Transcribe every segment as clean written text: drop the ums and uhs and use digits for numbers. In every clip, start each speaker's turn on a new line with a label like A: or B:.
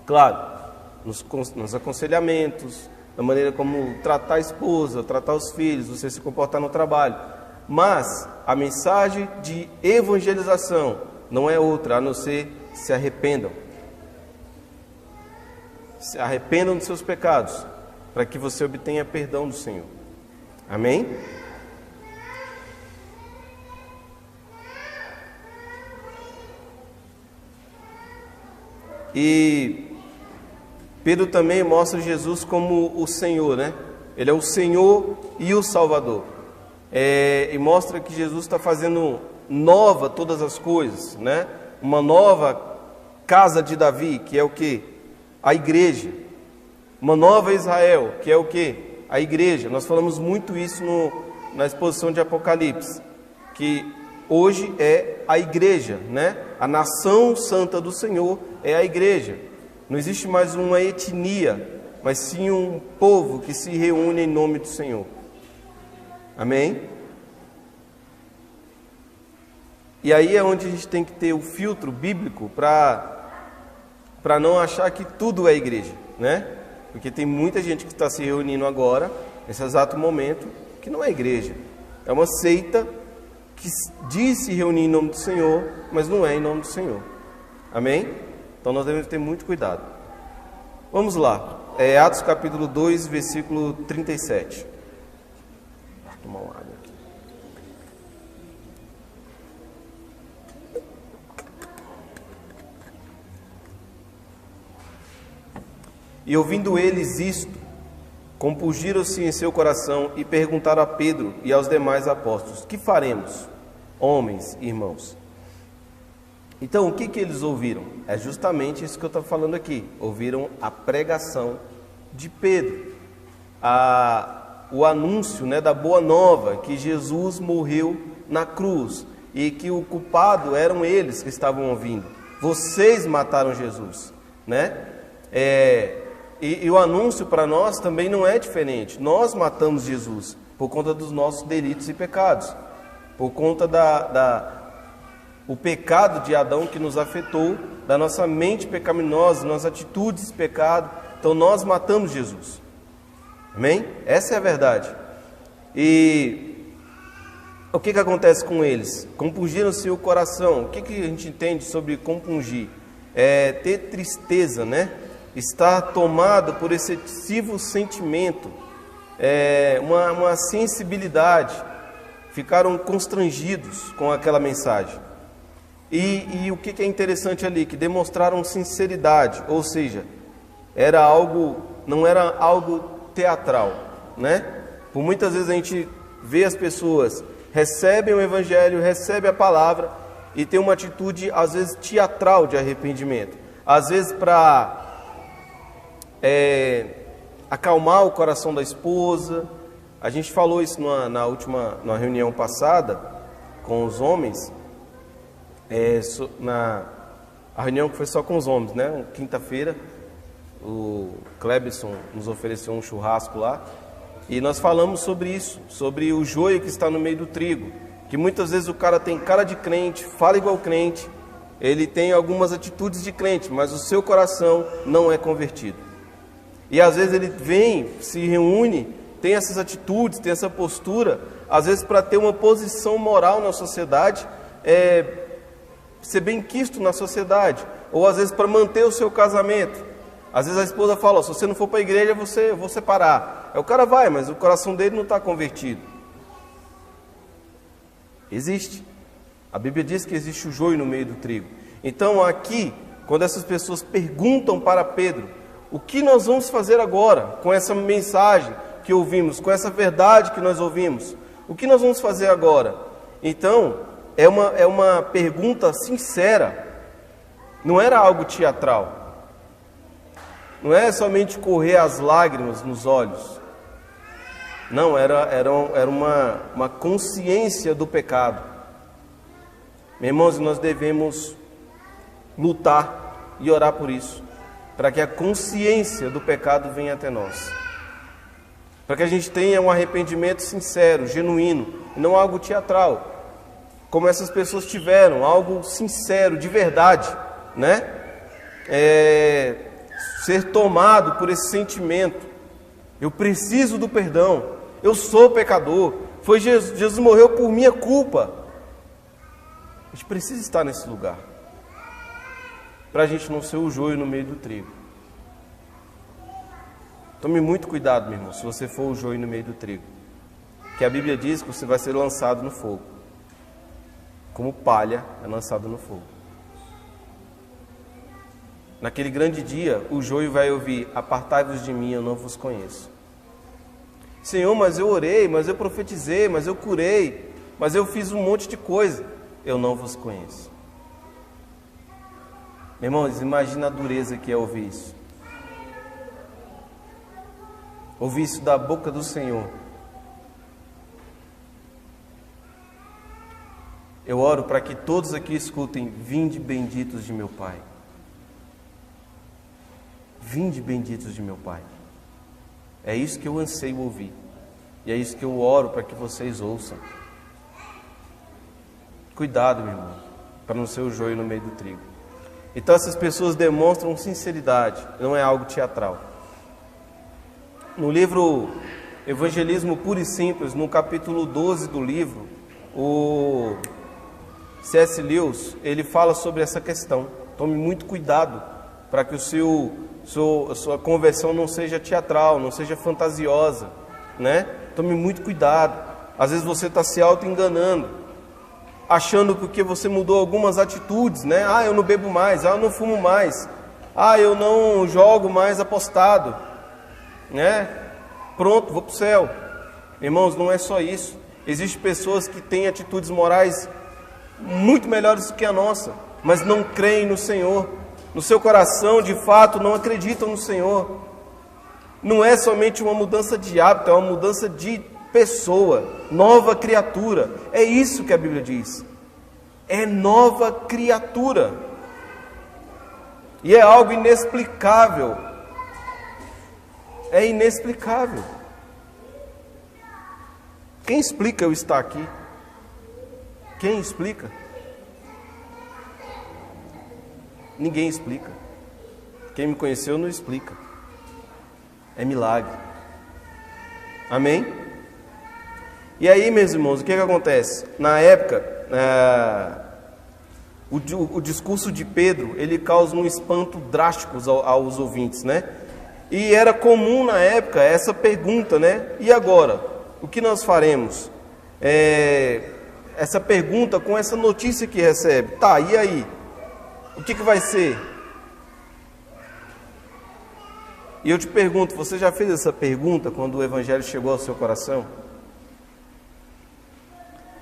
A: Claro, nos aconselhamentos, na maneira como tratar a esposa, tratar os filhos, você se comportar no trabalho. Mas a mensagem de evangelização não é outra, a não ser se arrependam. Se arrependam dos seus pecados, para que você obtenha perdão do Senhor. Amém? E Pedro também mostra Jesus como o Senhor, né? Ele é o Senhor e o Salvador. E mostra que Jesus está fazendo nova todas as coisas, né? Uma nova casa de Davi, que é o quê? A igreja. Uma nova Israel, que é o quê? A igreja. Nós falamos muito isso na exposição de Apocalipse, que hoje é a igreja, né? A nação santa do Senhor é a igreja. Não existe mais uma etnia, mas sim um povo que se reúne em nome do Senhor. Amém? E aí é onde a gente tem que ter o filtro bíblico para não achar que tudo é igreja, né? Porque tem muita gente que está se reunindo agora, nesse exato momento, que não é igreja. É uma seita que diz se reunir em nome do Senhor, mas não é em nome do Senhor. Amém? Então nós devemos ter muito cuidado. Vamos lá. Atos capítulo 2, versículo 37. Vou tomar uma água aqui. E ouvindo eles isto, compungiram-se em seu coração e perguntaram a Pedro e aos demais apóstolos: que faremos, homens, irmãos? Então, o que eles ouviram? É justamente isso que eu estou falando aqui. Ouviram a pregação de Pedro, o anúncio, né, da boa nova, que Jesus morreu na cruz e que o culpado eram eles que estavam ouvindo. Vocês mataram Jesus, né? E o anúncio para nós também não é diferente. Nós matamos Jesus por conta dos nossos delitos e pecados, por conta o pecado de Adão que nos afetou, da nossa mente pecaminosa, nossas atitudes de pecado. Então nós matamos Jesus. Amém? Essa é a verdade. E o que acontece com eles? Compungiram-se o coração. O que a gente entende sobre compungir? É ter tristeza, né? Estar tomado por excessivo sentimento, uma sensibilidade. Ficaram constrangidos com aquela mensagem. E o que é interessante ali? Que demonstraram sinceridade, ou seja, não era algo teatral, né? Por muitas vezes a gente vê as pessoas recebem o evangelho, recebem a palavra e tem uma atitude às vezes teatral de arrependimento, às vezes para acalmar o coração da esposa. A gente falou isso na reunião passada com os homens. A reunião que foi só com os homens, né? Quinta-feira, o Clebson nos ofereceu um churrasco lá, e nós falamos sobre isso, sobre o joio que está no meio do trigo, que muitas vezes o cara tem cara de crente, fala igual crente, ele tem algumas atitudes de crente, mas o seu coração não é convertido. E às vezes ele vem, se reúne, tem essas atitudes, tem essa postura, às vezes para ter uma posição moral na sociedade, ser bem quisto na sociedade, ou às vezes para manter o seu casamento. Às vezes a esposa fala: se você não for para a igreja, eu vou separar. Aí o cara vai, mas o coração dele não está convertido. Existe. A Bíblia diz que existe o joio no meio do trigo. Então aqui, quando essas pessoas perguntam para Pedro: o que nós vamos fazer agora com essa mensagem que ouvimos, com essa verdade que nós ouvimos? O que nós vamos fazer agora? Então, é uma pergunta sincera, não era algo teatral, não é somente correr as lágrimas nos olhos, não, era uma consciência do pecado. Meus irmãos, nós devemos lutar e orar por isso, para que a consciência do pecado venha até nós, para que a gente tenha um arrependimento sincero, genuíno, e não algo teatral, como essas pessoas tiveram, algo sincero, de verdade, né? ser tomado por esse sentimento. Eu preciso do perdão. Eu sou pecador. Foi Jesus morreu por minha culpa. A gente precisa estar nesse lugar, para a gente não ser o joio no meio do trigo. Tome muito cuidado, meu irmão, se você for o joio no meio do trigo, que a Bíblia diz que você vai ser lançado no fogo, como palha é lançado no fogo. Naquele grande dia, o joio vai ouvir: apartai-vos de mim, eu não vos conheço. Senhor, mas eu orei, mas eu profetizei, mas eu curei, mas eu fiz um monte de coisa. Eu não vos conheço. Irmãos, imagina a dureza que é ouvir isso. Ouvir isso da boca do Senhor. Eu oro para que todos aqui escutem: vinde benditos de meu Pai. Vinde benditos de meu Pai. É isso que eu anseio ouvir. E é isso que eu oro para que vocês ouçam. Cuidado, meu irmão, para não ser o joio no meio do trigo. Então essas pessoas demonstram sinceridade, não é algo teatral. No livro Evangelismo Puro e Simples, no capítulo 12 do livro, o C.S. Lewis, ele fala sobre essa questão. Tome muito cuidado para que a sua conversão não seja teatral, não seja fantasiosa, né? Tome muito cuidado. Às vezes você está se auto-enganando, achando que porque você mudou algumas atitudes, né? Ah, eu não bebo mais, eu não fumo mais, eu não jogo mais apostado, né? Pronto, vou para o céu. Irmãos, não é só isso. Existem pessoas que têm atitudes morais muito melhores do que a nossa, mas não creem no Senhor. No seu coração, de fato, não acreditam no Senhor. Não é somente uma mudança de hábito, é uma mudança de pessoa, nova criatura. É isso que a Bíblia diz. É nova criatura. E é algo inexplicável. É inexplicável. Quem explica eu estar aqui? Quem explica? Ninguém explica. Quem me conheceu não explica. É milagre. Amém? E aí, meus irmãos, o que acontece? Na época, o discurso de Pedro, ele causa um espanto drástico aos ouvintes, né? E era comum na época essa pergunta, né? E agora? O que nós faremos? Essa pergunta com essa notícia que recebe. Tá, e aí? O que vai ser? E eu te pergunto, você já fez essa pergunta quando o Evangelho chegou ao seu coração?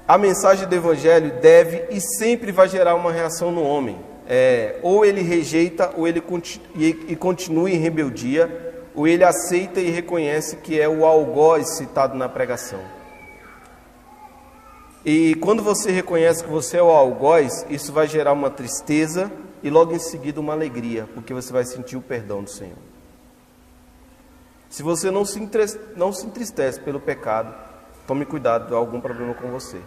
A: A mensagem do Evangelho deve e sempre vai gerar uma reação no homem. Ou ele rejeita, ou ele continua em rebeldia, ou ele aceita e reconhece que é o algoz citado na pregação. E quando você reconhece que você é o algoz, isso vai gerar uma tristeza e logo em seguida uma alegria, porque você vai sentir o perdão do Senhor. Se você não se entristece pelo pecado, tome cuidado, há algum problema com você.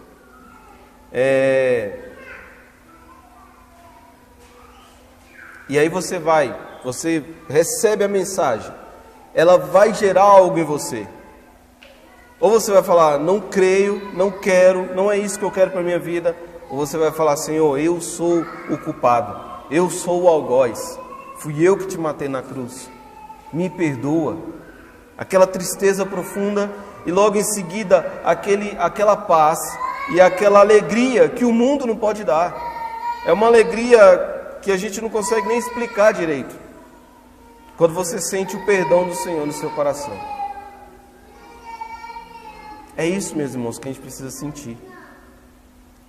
A: E aí você recebe a mensagem, ela vai gerar algo em você. Ou você vai falar: não creio, não quero, não é isso que eu quero para a minha vida. Ou você vai falar: Senhor, eu sou o culpado, eu sou o algoz, fui eu que te matei na cruz, me perdoa. Aquela tristeza profunda e logo em seguida aquela paz e aquela alegria que o mundo não pode dar. É uma alegria que a gente não consegue nem explicar direito. Quando você sente o perdão do Senhor no seu coração. É isso, meus irmãos, que a gente precisa sentir.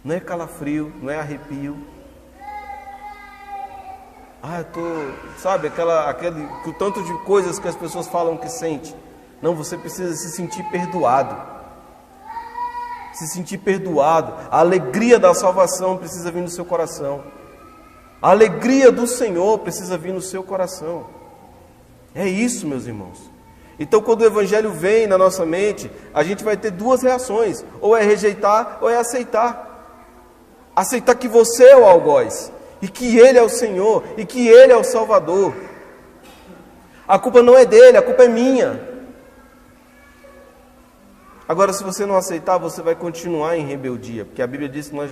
A: Não é calafrio, não é arrepio. Aquele tanto de coisas que as pessoas falam que sente. Não, você precisa se sentir perdoado. Se sentir perdoado. A alegria da salvação precisa vir no seu coração. A alegria do Senhor precisa vir no seu coração. É isso, meus irmãos. Então, quando o Evangelho vem na nossa mente, a gente vai ter duas reações. Ou é rejeitar, ou é aceitar. Aceitar que você é o algoz. E que Ele é o Senhor, e que Ele é o Salvador. A culpa não é dele, a culpa é minha. Agora, se você não aceitar, você vai continuar em rebeldia, porque a Bíblia diz que nós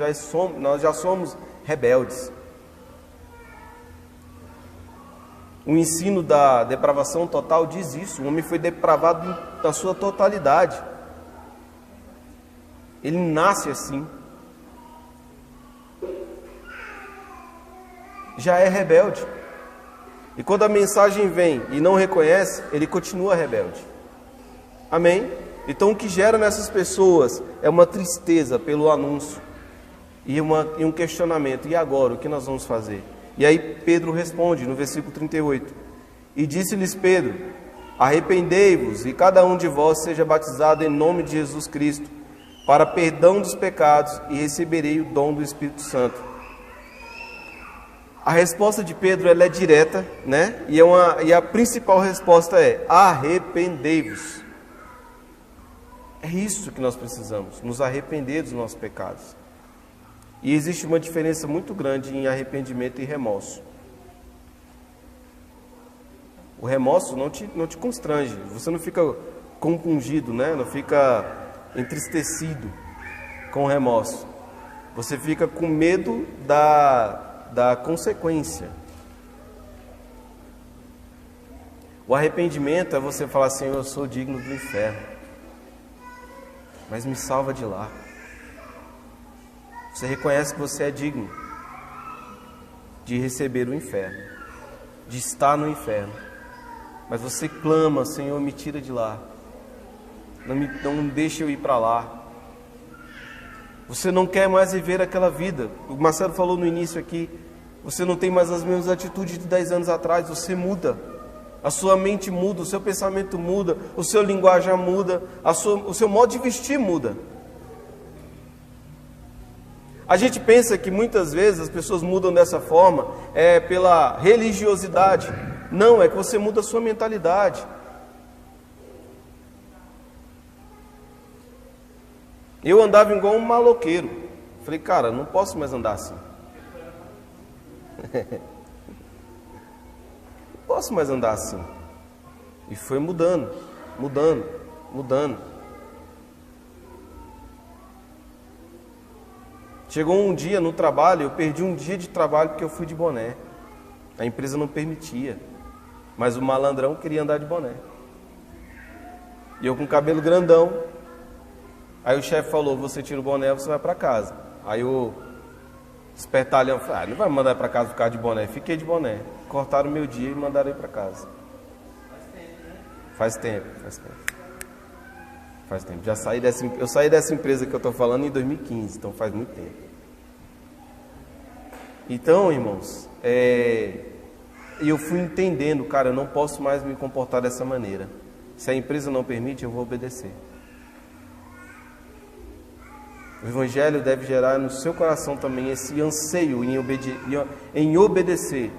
A: já somos rebeldes. O ensino da depravação total diz isso. O homem foi depravado na sua totalidade. Ele nasce assim. Já é rebelde. E quando a mensagem vem e não reconhece, ele continua rebelde. Amém? Então o que gera nessas pessoas é uma tristeza pelo anúncio e um questionamento. E agora, o que nós vamos fazer? E aí Pedro responde no versículo 38. E disse-lhes Pedro: arrependei-vos e cada um de vós seja batizado em nome de Jesus Cristo, para perdão dos pecados, e receberei o dom do Espírito Santo. A resposta de Pedro ela é direta, né? E a principal resposta é: arrependei-vos. É isso que nós precisamos, nos arrepender dos nossos pecados. E existe uma diferença muito grande em arrependimento e remorso. O remorso não te constrange, você não fica compungido, né? Não fica entristecido com o remorso. Você fica com medo da consequência. O arrependimento é você falar assim: eu sou digno do inferno, mas me salva de lá. Você reconhece que você é digno de receber o inferno, de estar no inferno, mas você clama: Senhor, me tira de lá, não deixe eu ir para lá. Você não quer mais viver aquela vida. O Marcelo falou no início aqui, você não tem mais as mesmas atitudes de 10 anos atrás, você muda. A sua mente muda, o seu pensamento muda, o seu linguajar muda, o seu modo de vestir muda. A gente pensa que muitas vezes as pessoas mudam dessa forma pela religiosidade. Não, é que você muda a sua mentalidade. Eu andava igual um maloqueiro. Falei: cara, não posso mais andar assim. Não posso mais andar assim. E foi mudando. Chegou um dia no trabalho, eu perdi um dia de trabalho porque eu fui de boné. A empresa não permitia, mas o malandrão queria andar de boné. E eu com cabelo grandão. Aí o chefe falou: você tira o boné, você vai para casa. Aí o espertalhão falou: não vai me mandar para casa ficar de boné. Fiquei de boné. Cortaram o meu dia e mandaram ir para casa. Faz tempo. Já eu saí dessa empresa que eu estou falando em 2015, então faz muito tempo. Então, irmãos, eu fui entendendo, cara, eu não posso mais me comportar dessa maneira. Se a empresa não permite, eu vou obedecer. O Evangelho deve gerar no seu coração também esse anseio em obedecer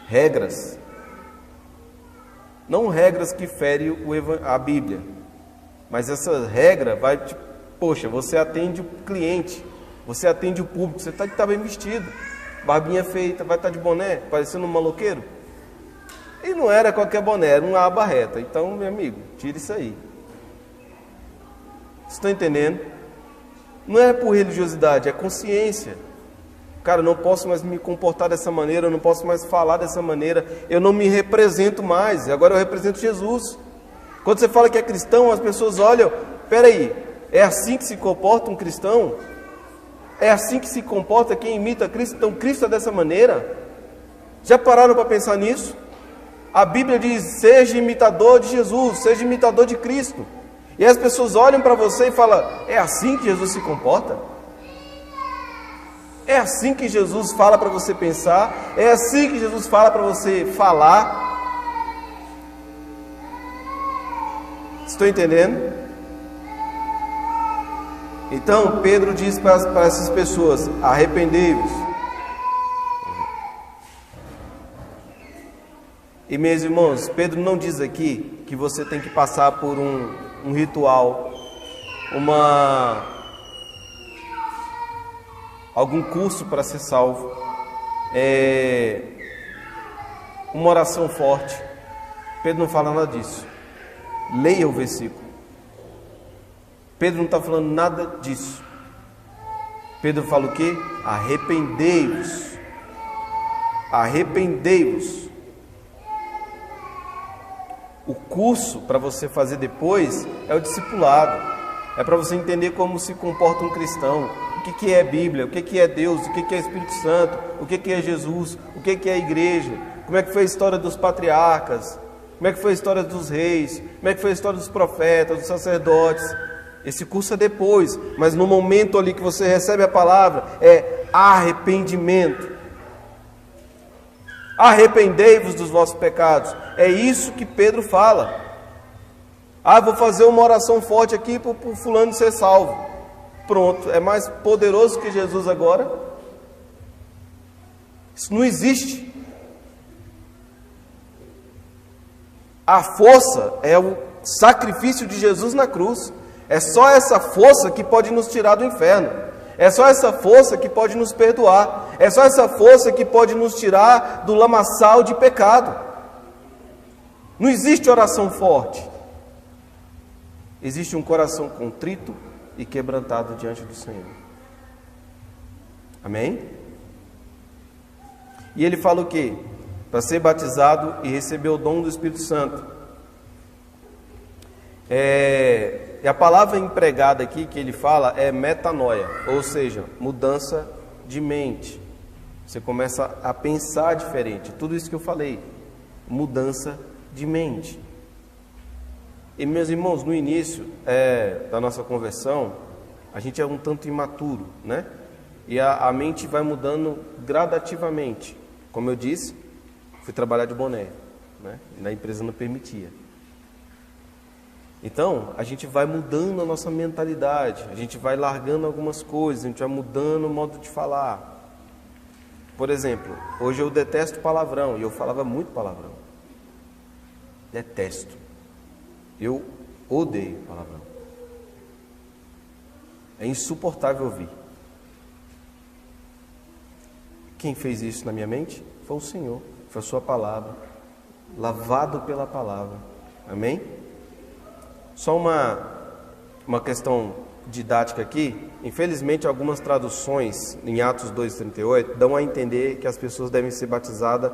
A: regras. Não regras que ferem a Bíblia, mas essa regra vai, poxa, você atende o cliente, você atende o público, você tem que estar bem vestido, barbinha feita, vai estar de boné, parecendo um maloqueiro. E não era qualquer boné, era uma aba reta. Então, meu amigo, tira isso aí. Vocês estão entendendo? Não é por religiosidade, é consciência. Cara, eu não posso mais me comportar dessa maneira, eu não posso mais falar dessa maneira, eu não me represento mais, agora eu represento Jesus. Quando você fala que é cristão, as pessoas olham: peraí, é assim que se comporta um cristão? É assim que se comporta quem imita Cristo? Então Cristo é dessa maneira? Já pararam para pensar nisso? A Bíblia diz: seja imitador de Jesus, seja imitador de Cristo. E as pessoas olham para você e falam: é assim que Jesus se comporta? É assim que Jesus fala para você pensar? É assim que Jesus fala para você falar? Estou entendendo? Então Pedro diz para essas pessoas: arrependei-vos. E meus irmãos, Pedro não diz aqui que você tem que passar por um ritual, algum curso para ser salvo, uma oração forte. Pedro não fala nada disso. Leia o versículo. Pedro não está falando nada disso. Pedro fala o quê? Arrependei-vos. Arrependei-vos. O curso para você fazer depois é o discipulado. É para você entender como se comporta um cristão. O que é Bíblia, o que é Deus, o que é Espírito Santo, o que é Jesus, o que é a igreja, como é que foi a história dos patriarcas, como é que foi a história dos reis, como é que foi a história dos profetas, dos sacerdotes. Esse curso é depois, mas no momento ali que você recebe a palavra, é arrependimento. Arrependei-vos dos vossos pecados. É isso que Pedro fala. Vou fazer uma oração forte aqui para o fulano ser salvo. Pronto, é mais poderoso que Jesus agora? Isso não existe. A força é o sacrifício de Jesus na cruz. É só essa força que pode nos tirar do inferno. É só essa força que pode nos perdoar. É só essa força que pode nos tirar do lamaçal de pecado. Não existe oração forte. Existe um coração contrito e quebrantado diante do Senhor. Amém? E ele fala o quê? Para ser batizado e receber o dom do Espírito Santo. E a palavra empregada aqui que ele fala é metanoia, ou seja, mudança de mente. Você começa a pensar diferente. Tudo isso que eu falei, mudança de mente. E meus irmãos, no início da nossa conversão, a gente é um tanto imaturo, né? E a mente vai mudando gradativamente. Como eu disse, fui trabalhar de boné, né? E na empresa não permitia. Então, a gente vai mudando a nossa mentalidade, a gente vai largando algumas coisas, a gente vai mudando o modo de falar. Por exemplo, hoje eu detesto palavrão, e eu falava muito palavrão. Detesto. Eu odeio palavrão. É insuportável ouvir. Quem fez isso na minha mente? Foi o Senhor, foi a sua palavra, lavado pela palavra. Amém? Só uma questão didática aqui. Infelizmente, algumas traduções em Atos 2,38 dão a entender que as pessoas devem ser batizadas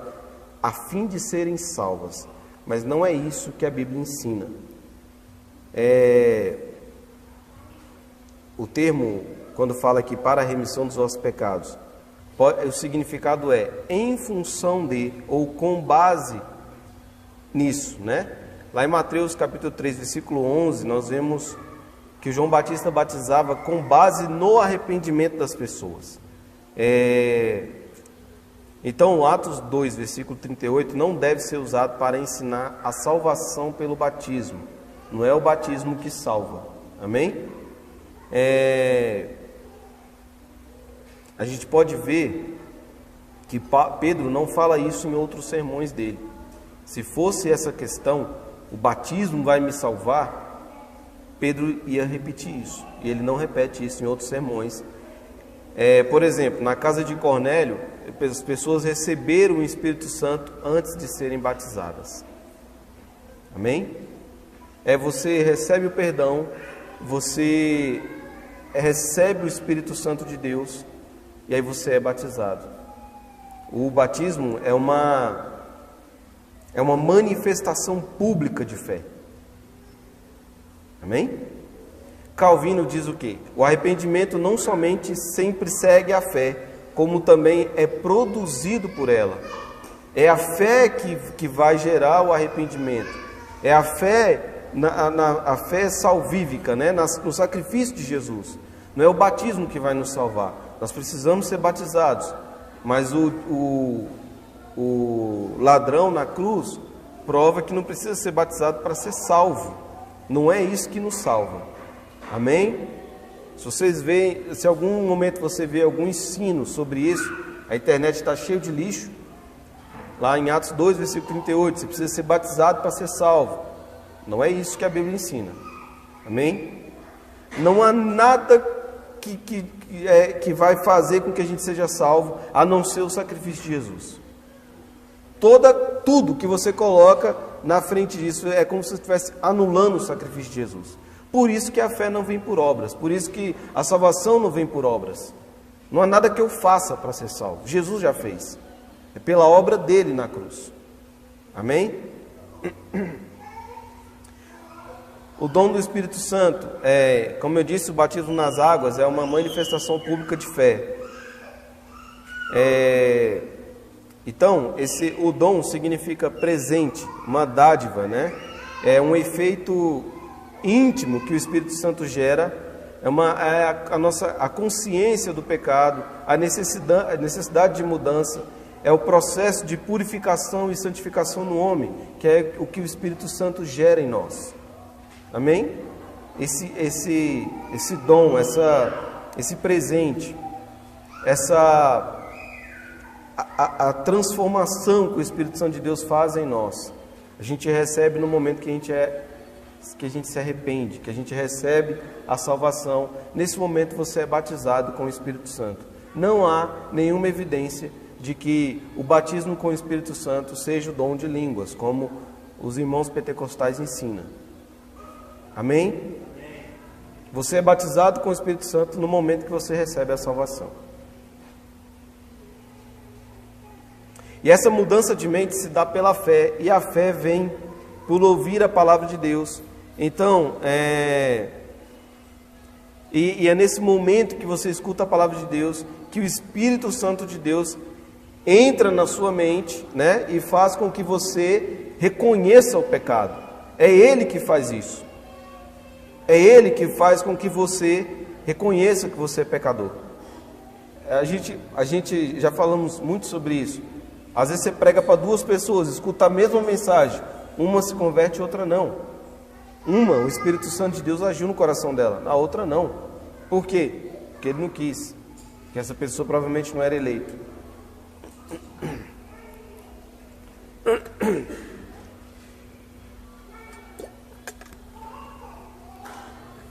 A: a fim de serem salvas. Mas não é isso que a Bíblia ensina. O termo, quando fala aqui para a remissão dos vossos pecados, o significado é em função de, ou com base nisso, né? Lá em Mateus capítulo 3, versículo 11, nós vemos que João Batista batizava com base no arrependimento das pessoas. Então, Atos 2, versículo 38, não deve ser usado para ensinar a salvação pelo batismo. Não é o batismo que salva. Amém? A gente pode ver que Pedro não fala isso em outros sermões dele. Se fosse essa questão, o batismo vai me salvar, Pedro ia repetir isso. E ele não repete isso em outros sermões. Por exemplo, na casa de Cornélio, as pessoas receberam o Espírito Santo antes de serem batizadas. Amém? Você recebe o perdão, você recebe o Espírito Santo de Deus, e aí você é batizado. O batismo é uma manifestação pública de fé. Amém? Calvino diz o quê? O arrependimento não somente sempre segue a fé, como também é produzido por ela. É a fé que vai gerar o arrependimento. É a fé, a fé salvífica, né? No sacrifício de Jesus. Não é o batismo que vai nos salvar. Nós precisamos ser batizados. Mas o ladrão na cruz prova que não precisa ser batizado para ser salvo. Não é isso que nos salva. Amém? Se algum momento você vê algum ensino sobre isso, a internet está cheia de lixo. Lá em Atos 2, versículo 38, você precisa ser batizado para ser salvo. Não é isso que a Bíblia ensina. Amém? Não há nada que vai fazer com que a gente seja salvo, a não ser o sacrifício de Jesus. Tudo que você coloca na frente disso é como se você estivesse anulando o sacrifício de Jesus. Por isso que a fé não vem por obras, por isso que a salvação não vem por obras. Não há nada que eu faça para ser salvo. Jesus já fez. É pela obra dele na cruz. Amém? O dom do Espírito Santo, como eu disse, o batismo nas águas é uma manifestação pública de fé. Então, o dom significa presente, uma dádiva, né? É um efeito íntimo que o Espírito Santo gera, a consciência do pecado, a necessidade de mudança, é o processo de purificação e santificação no homem, que é o que o Espírito Santo gera em nós. Amém? Esse dom, esse presente, a transformação que o Espírito Santo de Deus faz em nós, a gente recebe no momento que a gente se arrepende, que a gente recebe a salvação. Nesse momento você é batizado com o Espírito Santo. Não há nenhuma evidência de que o batismo com o Espírito Santo seja o dom de línguas, como os irmãos pentecostais ensinam. Amém? Você é batizado com o Espírito Santo no momento que você recebe a salvação. E essa mudança de mente se dá pela fé, e a fé vem por ouvir a palavra de Deus. Então, é nesse momento que você escuta a palavra de Deus, que o Espírito Santo de Deus entra na sua mente, né, e faz com que você reconheça o pecado. É Ele que faz isso. É Ele que faz com que você reconheça que você é pecador. A gente já falamos muito sobre isso. Às vezes você prega para duas pessoas, escuta a mesma mensagem, uma se converte e outra não. O Espírito Santo de Deus agiu no coração dela, a outra não. Por quê? Porque ele não quis, que essa pessoa provavelmente não era eleita.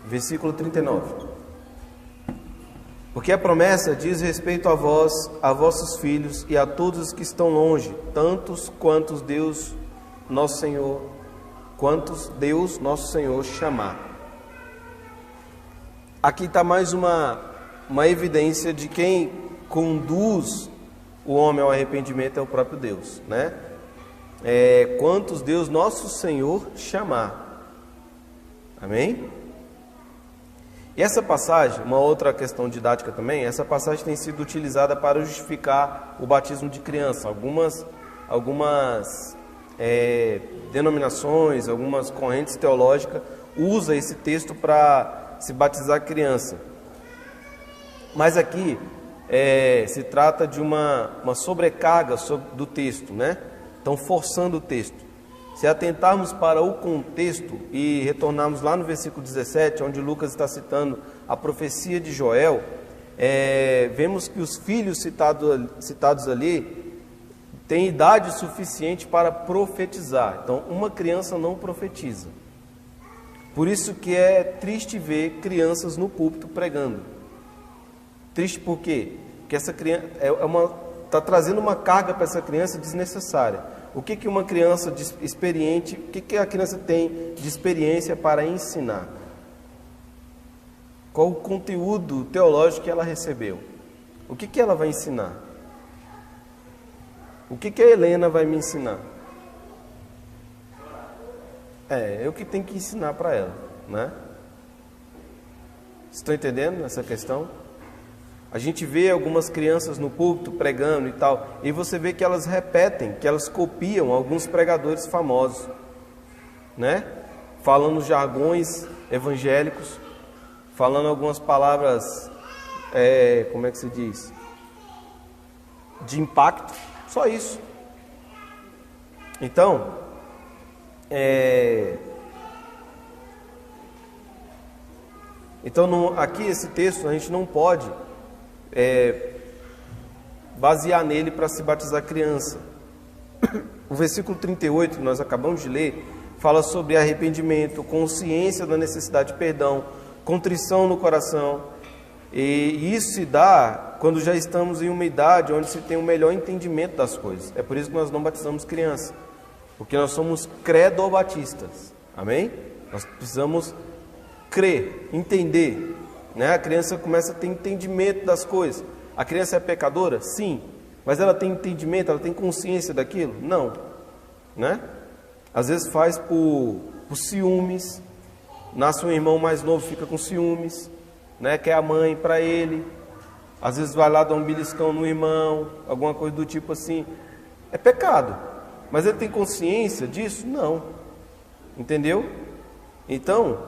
A: Versículo 39. Porque a promessa diz respeito a vós, a vossos filhos e a todos os que estão longe, tantos quantos Deus nosso Senhor chamar. Aqui está mais uma evidência de quem conduz o homem ao arrependimento é o próprio Deus, né? Quantos Deus nosso Senhor chamar. Amém? E essa passagem, uma outra questão didática também, essa passagem tem sido utilizada para justificar o batismo de criança. Algumas denominações, algumas correntes teológicas usam esse texto para se batizar criança. Mas aqui se trata de uma sobrecarga do texto, né? Estão forçando o texto. Se atentarmos para o contexto e retornarmos lá no versículo 17, onde Lucas está citando a profecia de Joel, vemos que os filhos citados ali têm idade suficiente para profetizar. Então, uma criança não profetiza. Por isso que é triste ver crianças no púlpito pregando. Triste por quê? Porque essa criança está trazendo uma carga para essa criança desnecessária. O que uma criança experiente, o que a criança tem de experiência para ensinar? Qual o conteúdo teológico que ela recebeu? O que ela vai ensinar? O que a Helena vai me ensinar? Eu que tenho que ensinar para ela, né? Estão entendendo essa questão? A gente vê algumas crianças no púlpito pregando e tal, e você vê que elas repetem, que elas copiam alguns pregadores famosos, né? Falando jargões evangélicos, falando algumas palavras, como é que se diz? De impacto, só isso. Então, aqui esse texto a gente não pode basear nele para se batizar criança. O versículo 38 que nós acabamos de ler fala sobre arrependimento, consciência da necessidade de perdão, contrição no coração, E isso se dá quando já estamos em uma idade onde se tem um melhor entendimento das coisas. É por isso que nós não batizamos criança, porque nós somos credobatistas. Amém? Nós precisamos crer, entender, né? A criança começa a ter entendimento das coisas. A criança é pecadora? Sim. Mas ela tem entendimento, ela tem consciência daquilo? Não, né? Às vezes faz por ciúmes. Nasce um irmão mais novo, fica com ciúmes, né? Quer a mãe para ele. Às vezes vai lá dar um beliscão no irmão, alguma coisa do tipo assim. É pecado. Mas ele tem consciência disso? Não. Entendeu? Então,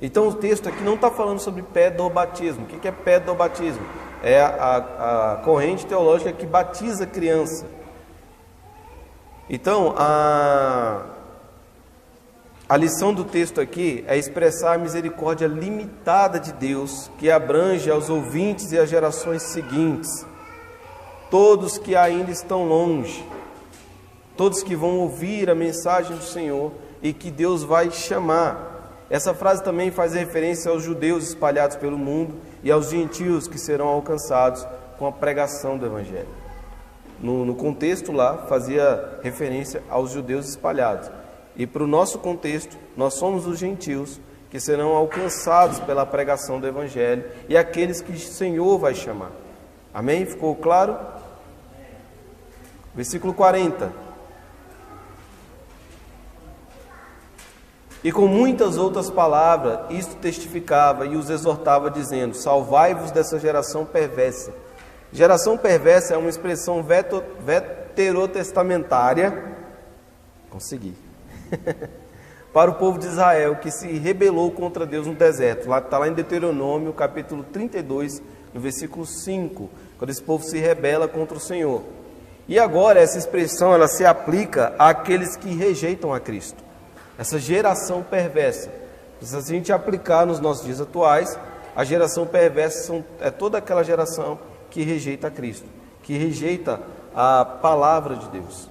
A: Então o texto aqui não está falando sobre pedobatismo. O que é pedobatismo? É a corrente teológica que batiza a criança. Então, a lição do texto aqui é expressar a misericórdia limitada de Deus, que abrange aos ouvintes e às gerações seguintes, todos que ainda estão longe, todos que vão ouvir a mensagem do Senhor e que Deus vai chamar. Essa frase também faz referência aos judeus espalhados pelo mundo e aos gentios que serão alcançados com a pregação do Evangelho. No contexto lá, fazia referência aos judeus espalhados. E para o nosso contexto, nós somos os gentios que serão alcançados pela pregação do Evangelho e aqueles que o Senhor vai chamar. Amém? Ficou claro? Versículo 40. E com muitas outras palavras, isto testificava e os exortava, dizendo: salvai-vos dessa geração perversa. Geração perversa é uma expressão veterotestamentária, consegui, para o povo de Israel, que se rebelou contra Deus no deserto. Está lá em Deuteronômio, capítulo 32, no versículo 5, quando esse povo se rebela contra o Senhor. E agora essa expressão ela se aplica àqueles que rejeitam a Cristo. Essa geração perversa. Se a gente aplicar nos nossos dias atuais, a geração perversa é toda aquela geração que rejeita a Cristo, que rejeita a palavra de Deus.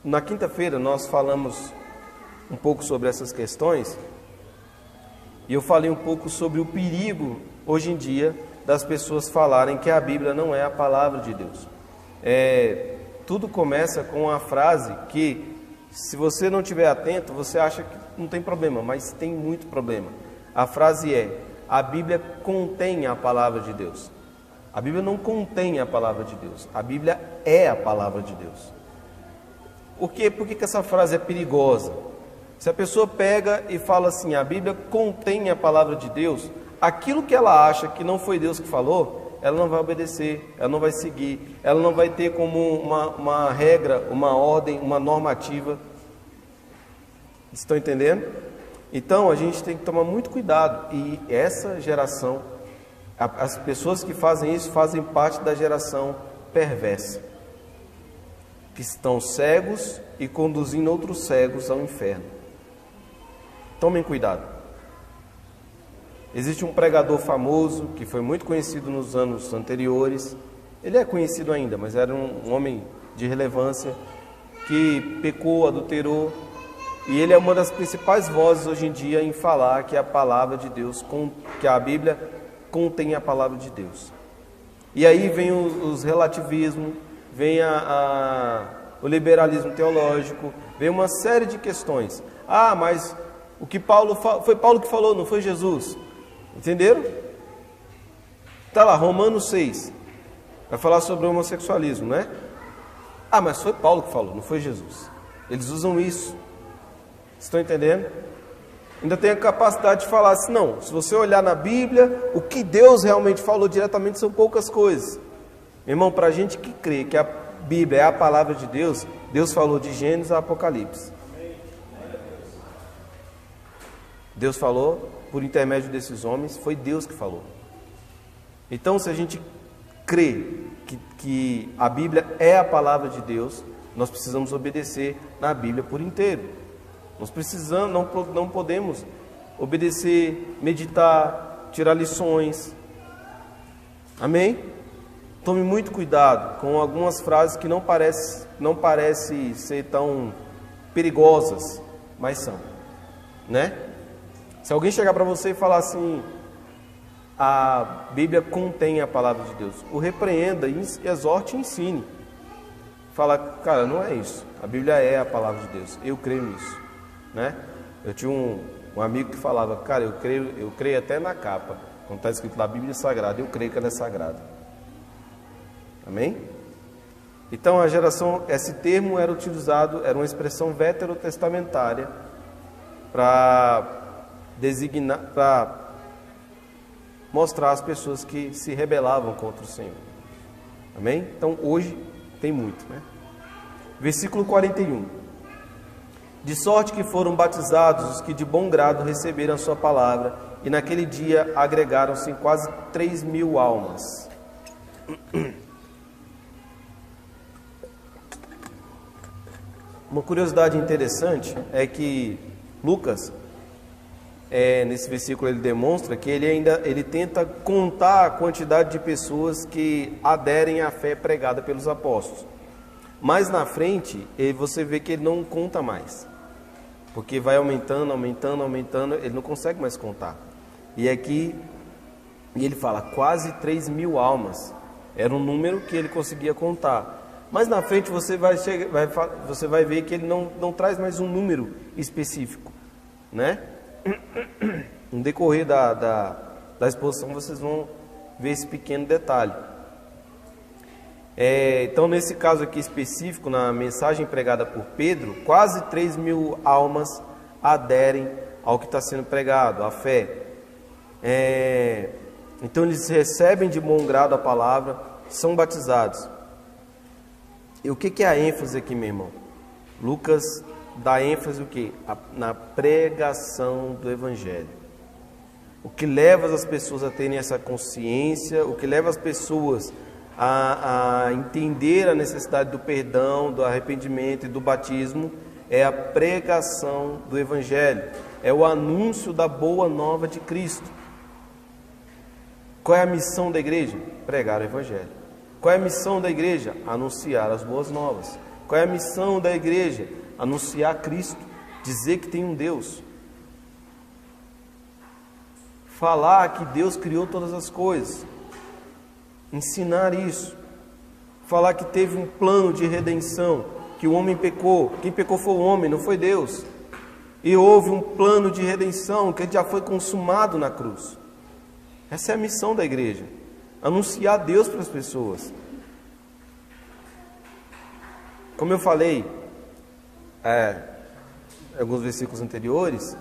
A: Na quinta-feira nós falamos um pouco sobre essas questões e eu falei um pouco sobre o perigo hoje em dia das pessoas falarem que a Bíblia não é a palavra de Deus. Tudo começa com a frase que, se você não estiver atento, você acha que não tem problema, mas tem muito problema. A frase é: a Bíblia contém a palavra de Deus. A Bíblia não contém a palavra de Deus. A Bíblia é a palavra de Deus. Por quê? Por que essa frase é perigosa? Se a pessoa pega e fala assim: a Bíblia contém a palavra de Deus, aquilo que ela acha que não foi Deus que falou, ela não vai obedecer, ela não vai seguir, ela não vai ter como uma regra, uma ordem, uma normativa. Estão entendendo? Então a gente tem que tomar muito cuidado. E essa geração, as pessoas que fazem isso fazem parte da geração perversa, que estão cegos e conduzindo outros cegos ao inferno. Tomem cuidado. Existe um pregador famoso que foi muito conhecido nos anos anteriores. Ele é conhecido ainda, mas era um homem de relevância que pecou, adulterou. E ele é uma das principais vozes hoje em dia em falar que a palavra de Deus, que a Bíblia contém a palavra de Deus. E aí vem os relativismos, vem o liberalismo teológico, vem uma série de questões. Ah, mas o que foi Paulo que falou, não foi Jesus. Entenderam? Está lá, Romanos 6, vai falar sobre o homossexualismo, né? Ah, mas foi Paulo que falou, não foi Jesus. Eles usam isso. Estão entendendo? Ainda tem a capacidade de falar assim: não, se você olhar na Bíblia, o que Deus realmente falou diretamente são poucas coisas. Meu irmão, para a gente que crê que a Bíblia é a palavra de Deus, Deus falou de Gênesis a Apocalipse. Deus falou por intermédio desses homens, foi Deus que falou. Então, se a gente crê que a Bíblia é a palavra de Deus, nós precisamos obedecer na Bíblia por inteiro. Nós precisamos, não podemos obedecer, meditar, tirar lições. Amém? Tome muito cuidado com algumas frases que não parecem ser tão perigosas, mas são. né? Se alguém chegar para você e falar assim, a Bíblia contém a palavra de Deus, o repreenda, exorte e ensine. Fala, cara, não é isso. A Bíblia é a palavra de Deus. Eu creio nisso, né? Eu tinha um amigo que falava, cara, eu creio até na capa. Quando está escrito lá, a Bíblia é sagrada, eu creio que ela é sagrada. Amém? Então esse termo era utilizado, era uma expressão veterotestamentária para designar, para mostrar as pessoas que se rebelavam contra o Senhor. Amém? Então hoje tem muito, né? Versículo 41. De sorte que foram batizados os que de bom grado receberam a sua palavra, e naquele dia agregaram-se quase 3.000 almas. Uma curiosidade interessante é que Lucas, nesse versículo, ele demonstra que ele tenta contar a quantidade de pessoas que aderem à fé pregada pelos apóstolos. Mas na frente, você vê que ele não conta mais, porque vai aumentando, ele não consegue mais contar. E aqui ele fala quase 3.000 almas, era um número que ele conseguia contar. Mas na frente você vai ver que ele não traz mais um número específico, né? No decorrer da exposição vocês vão ver esse pequeno detalhe. Então nesse caso aqui específico, na mensagem pregada por Pedro, quase 3.000 almas aderem ao que está sendo pregado, à fé. Então eles recebem de bom grado a palavra, são batizados. E o que é a ênfase aqui, meu irmão? Lucas dá ênfase o quê? Na pregação do Evangelho. O que leva as pessoas a terem essa consciência, o que leva as pessoas a entender a necessidade do perdão, do arrependimento e do batismo, é a pregação do Evangelho, é o anúncio da boa nova de Cristo. Qual é a missão da igreja? Pregar o Evangelho. Qual é a missão da igreja? Anunciar as boas novas. Qual é a missão da igreja? Anunciar Cristo, dizer que tem um Deus. Falar que Deus criou todas as coisas. Ensinar isso. Falar que teve um plano de redenção, que o homem pecou. Quem pecou foi o homem, não foi Deus. E houve um plano de redenção que já foi consumado na cruz. Essa é a missão da igreja. Anunciar Deus para as pessoas. Como eu falei em alguns versículos anteriores,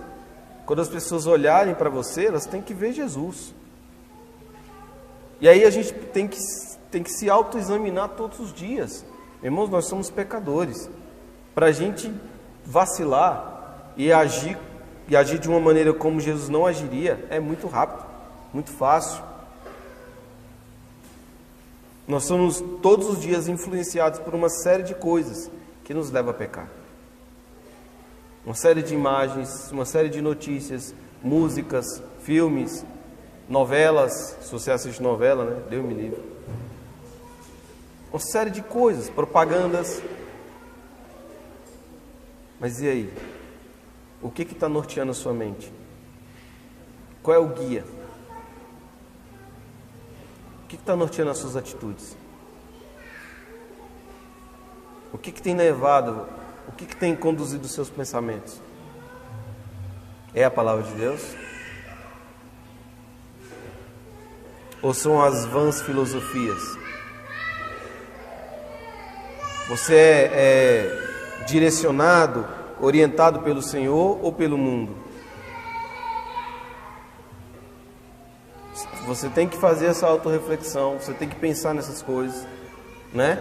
A: quando as pessoas olharem para você, elas têm que ver Jesus. E aí a gente tem que se autoexaminar todos os dias. Irmãos, nós somos pecadores. Para a gente vacilar e agir de uma maneira como Jesus não agiria, é muito rápido, muito fácil. Nós somos todos os dias influenciados por uma série de coisas que nos leva a pecar. Uma série de imagens, uma série de notícias, músicas, filmes, novelas, se você assiste novela, né? Deus me livre. Uma série de coisas, propagandas. Mas e aí? O que está norteando a sua mente? Qual é o guia? O que está norteando as suas atitudes? O que tem levado, o que tem conduzido os seus pensamentos? É a palavra de Deus? Ou são as vãs filosofias? Você é direcionado, orientado pelo Senhor ou pelo mundo? Você tem que fazer essa autorreflexão, você tem que pensar nessas coisas, né?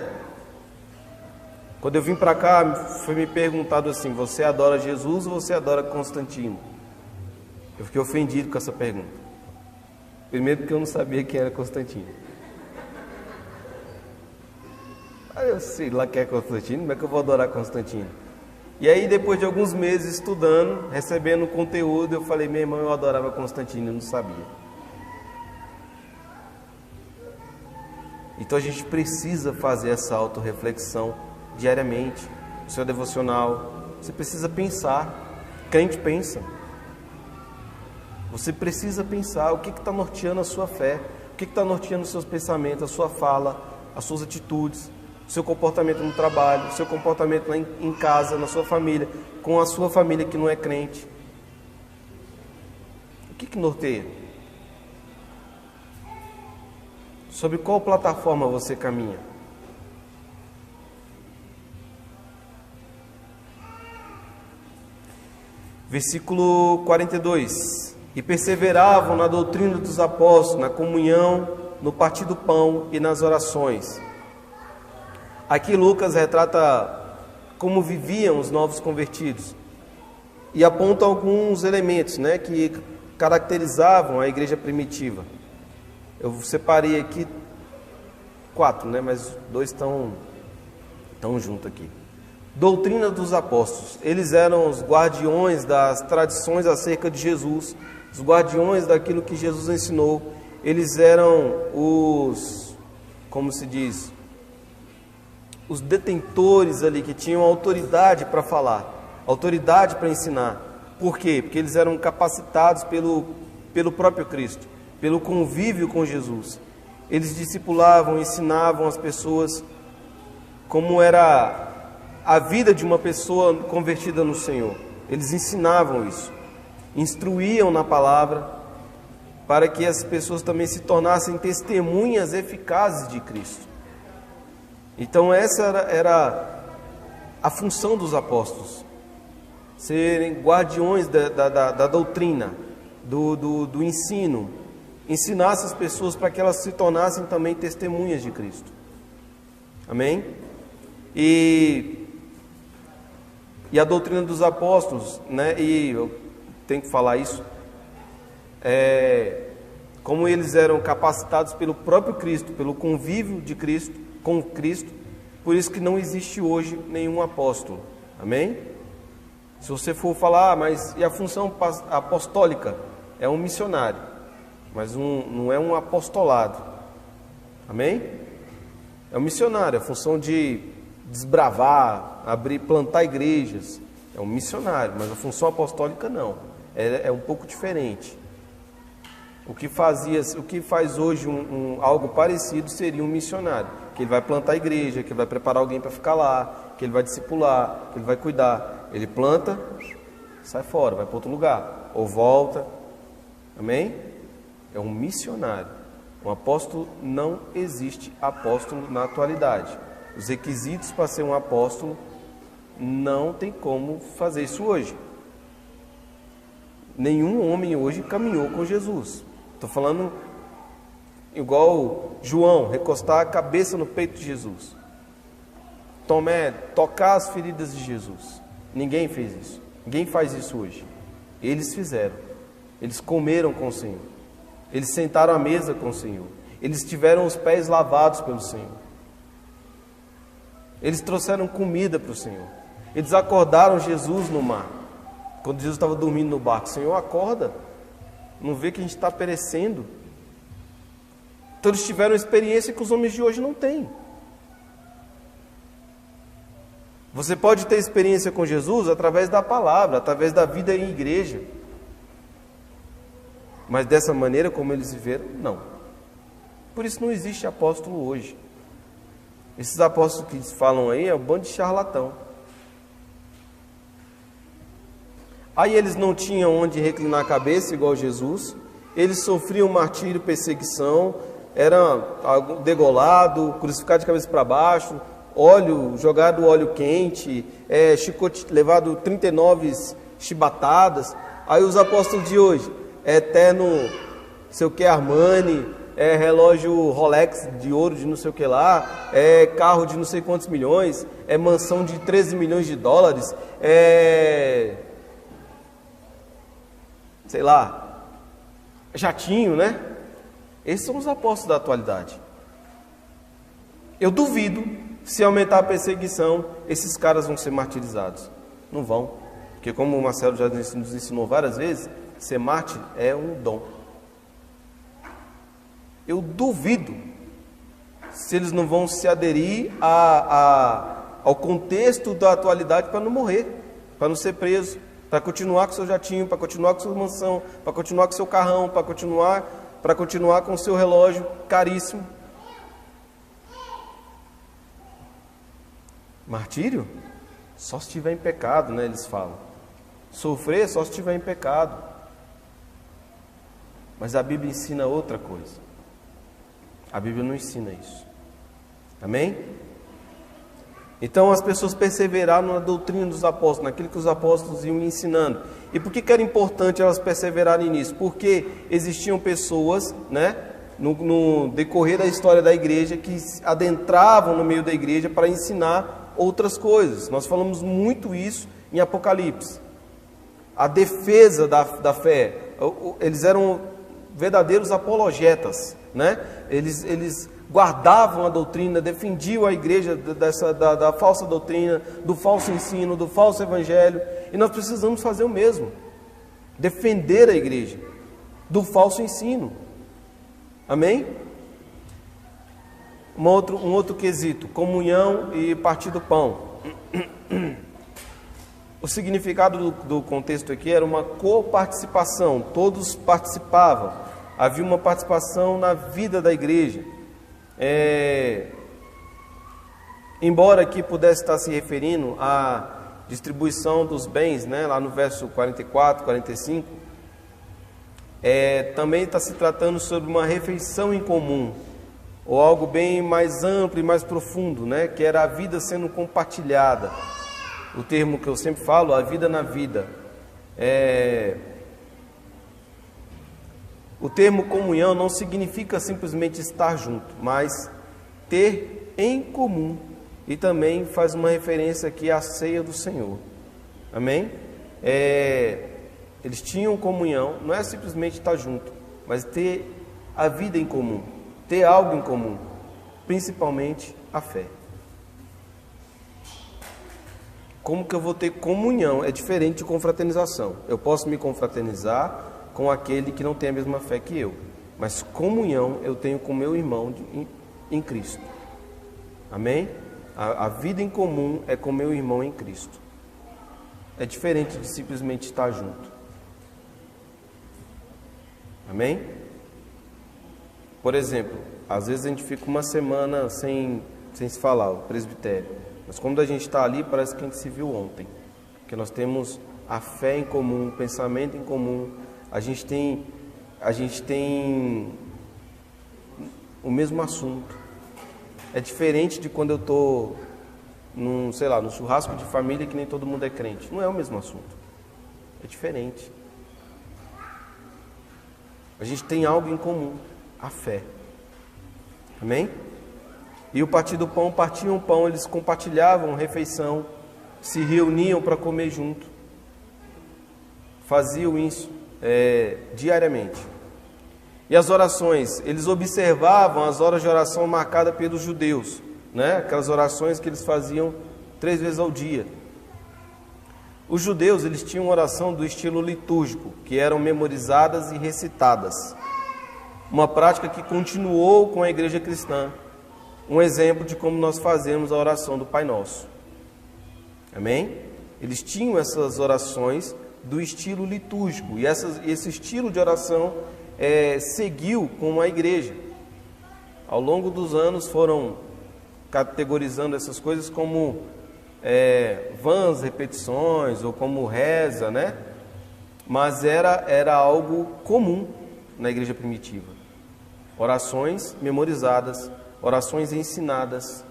A: Quando eu vim para cá, foi me perguntado assim: você adora Jesus ou você adora Constantino? Eu fiquei ofendido com essa pergunta. Primeiro porque eu não sabia quem era Constantino. Aí eu sei lá quem é Constantino, como é que eu vou adorar Constantino? E aí depois de alguns meses estudando, recebendo conteúdo, eu falei: meu irmão, eu adorava Constantino, eu não sabia. Então a gente precisa fazer essa autorreflexão diariamente, no seu devocional. Você precisa pensar. Crente pensa. Você precisa pensar o que está norteando a sua fé, o que está norteando os seus pensamentos, a sua fala, as suas atitudes, o seu comportamento no trabalho, o seu comportamento lá em casa, na sua família, com a sua família que não é crente. O que norteia? Sobre qual plataforma você caminha? Versículo 42. E perseveravam na doutrina dos apóstolos, na comunhão, no partir do pão e nas orações. Aqui Lucas retrata como viviam os novos convertidos e aponta alguns elementos, que caracterizavam a igreja primitiva. Eu separei aqui 4, mas 2 estão juntos aqui. Doutrina dos apóstolos. Eles eram os guardiões das tradições acerca de Jesus, os guardiões daquilo que Jesus ensinou. Eles eram os detentores ali, que tinham autoridade para falar, autoridade para ensinar. Por quê? Porque eles eram capacitados pelo próprio Cristo, pelo convívio com Jesus. Eles discipulavam, ensinavam as pessoas como era a vida de uma pessoa convertida no Senhor. Eles ensinavam isso, instruíam na palavra, para que as pessoas também se tornassem testemunhas eficazes de Cristo. Então essa era a função dos apóstolos, serem guardiões da doutrina, do ensino, ensinar essas pessoas para que elas se tornassem também testemunhas de Cristo. Amém? E a doutrina dos apóstolos, e eu tenho que falar isso, como eles eram capacitados pelo próprio Cristo, pelo convívio de Cristo, com Cristo, por isso que não existe hoje nenhum apóstolo. Amém? Se você for falar, mas e a função apostólica? É um missionário, mas não é um apostolado. Amém? É um missionário, a função de desbravar, plantar igrejas. É um missionário, mas a função apostólica não. É um pouco diferente. O que faz hoje algo parecido seria um missionário, que ele vai plantar a igreja, que ele vai preparar alguém para ficar lá, que ele vai discipular, que ele vai cuidar. Ele planta, sai fora, vai para outro lugar, ou volta. Amém? É um missionário. Um apóstolo, não existe apóstolo na atualidade. Os requisitos para ser um apóstolo, não tem como fazer isso hoje. Nenhum homem hoje caminhou com Jesus. Estou falando igual João, recostar a cabeça no peito de Jesus. Tomé, tocar as feridas de Jesus. Ninguém fez isso. Ninguém faz isso hoje. Eles fizeram. Eles comeram com o Senhor. Eles sentaram à mesa com o Senhor. Eles tiveram os pés lavados pelo Senhor. Eles trouxeram comida para o Senhor. Eles acordaram Jesus no mar. Quando Jesus estava dormindo no barco, Senhor, acorda. Não vê que a gente está perecendo. Então eles tiveram experiência que os homens de hoje não têm. Você pode ter experiência com Jesus através da palavra, através da vida em igreja. Mas dessa maneira como eles viveram, não. Por isso não existe apóstolo hoje. Esses apóstolos que falam aí é um bando de charlatão. Aí eles não tinham onde reclinar a cabeça igual Jesus. Eles sofriam martírio, perseguição, eram degolado, crucificado de cabeça para baixo, jogado óleo quente, levado 39 chibatadas. Aí os apóstolos de hoje, eterno, sei o que, Armani, relógio Rolex de ouro de não sei o que lá, carro de não sei quantos milhões, mansão de 13 milhões de dólares, sei lá, jatinho, Esses são os apóstolos da atualidade. Eu duvido, se aumentar a perseguição, esses caras vão ser martirizados. Não vão, porque como o Marcelo já nos ensinou várias vezes, ser mártir é um dom. Eu duvido se eles não vão se aderir ao contexto da atualidade para não morrer, para não ser preso, para continuar com seu jatinho, para continuar com sua mansão, para continuar com seu carrão, para continuar com seu relógio caríssimo. Martírio? Só se estiver em pecado, né? Eles falam. Sofrer só se estiver em pecado. Mas a Bíblia ensina outra coisa. A Bíblia não ensina isso. Amém? Então as pessoas perseveraram na doutrina dos apóstolos, naquilo que os apóstolos iam ensinando. E por que era importante elas perseverarem nisso? Porque existiam pessoas, né, no decorrer da história da igreja, que adentravam no meio da igreja para ensinar outras coisas. Nós falamos muito isso em Apocalipse. A defesa da fé. Eles eram verdadeiros apologetas, né? Eles guardavam a doutrina, defendiam a igreja da falsa doutrina, do falso ensino, do falso evangelho. E nós precisamos fazer o mesmo. Defender a igreja do falso ensino. Amém? Um outro quesito, comunhão e partir do pão. O significado do contexto aqui era uma coparticipação, todos participavam, havia uma participação na vida da igreja. Embora aqui pudesse estar se referindo à distribuição dos bens, né, lá no verso 44, 45, também está se tratando sobre uma refeição em comum, ou algo bem mais amplo e mais profundo, né, que era a vida sendo compartilhada. O termo que eu sempre falo, a vida na vida. O termo comunhão não significa simplesmente estar junto, mas ter em comum. E também faz uma referência aqui à ceia do Senhor. Amém? Eles tinham comunhão, não é simplesmente estar junto, mas ter a vida em comum, ter algo em comum, principalmente a fé. Como que eu vou ter comunhão? É diferente de confraternização. Eu posso me confraternizar com aquele que não tem a mesma fé que eu, mas comunhão eu tenho com meu irmão em Cristo. Amém? A vida em comum é com meu irmão em Cristo. É diferente de simplesmente estar junto. Amém? Por exemplo, às vezes a gente fica uma semana sem se falar, o presbitério. Mas quando a gente está ali, parece que a gente se viu ontem. Porque nós temos a fé em comum, o pensamento em comum. A gente tem o mesmo assunto. É diferente de quando eu estou no churrasco de família que nem todo mundo é crente. Não é o mesmo assunto. É diferente. A gente tem algo em comum, a fé. Amém? E o partir do pão, partiam o pão, eles compartilhavam refeição, se reuniam para comer junto. Faziam isso diariamente. E as orações, eles observavam as horas de oração marcadas pelos judeus, né? Aquelas orações que eles faziam 3 vezes ao dia. Os judeus, eles tinham oração do estilo litúrgico, que eram memorizadas e recitadas. Uma prática que continuou com a igreja cristã. Um exemplo de como nós fazemos a oração do Pai Nosso. Amém? Eles tinham essas orações do estilo litúrgico. E esse estilo de oração seguiu com a igreja. Ao longo dos anos foram categorizando essas coisas como vãs repetições ou como reza, né? Mas era algo comum na igreja primitiva. Orações memorizadas, orações ensinadas,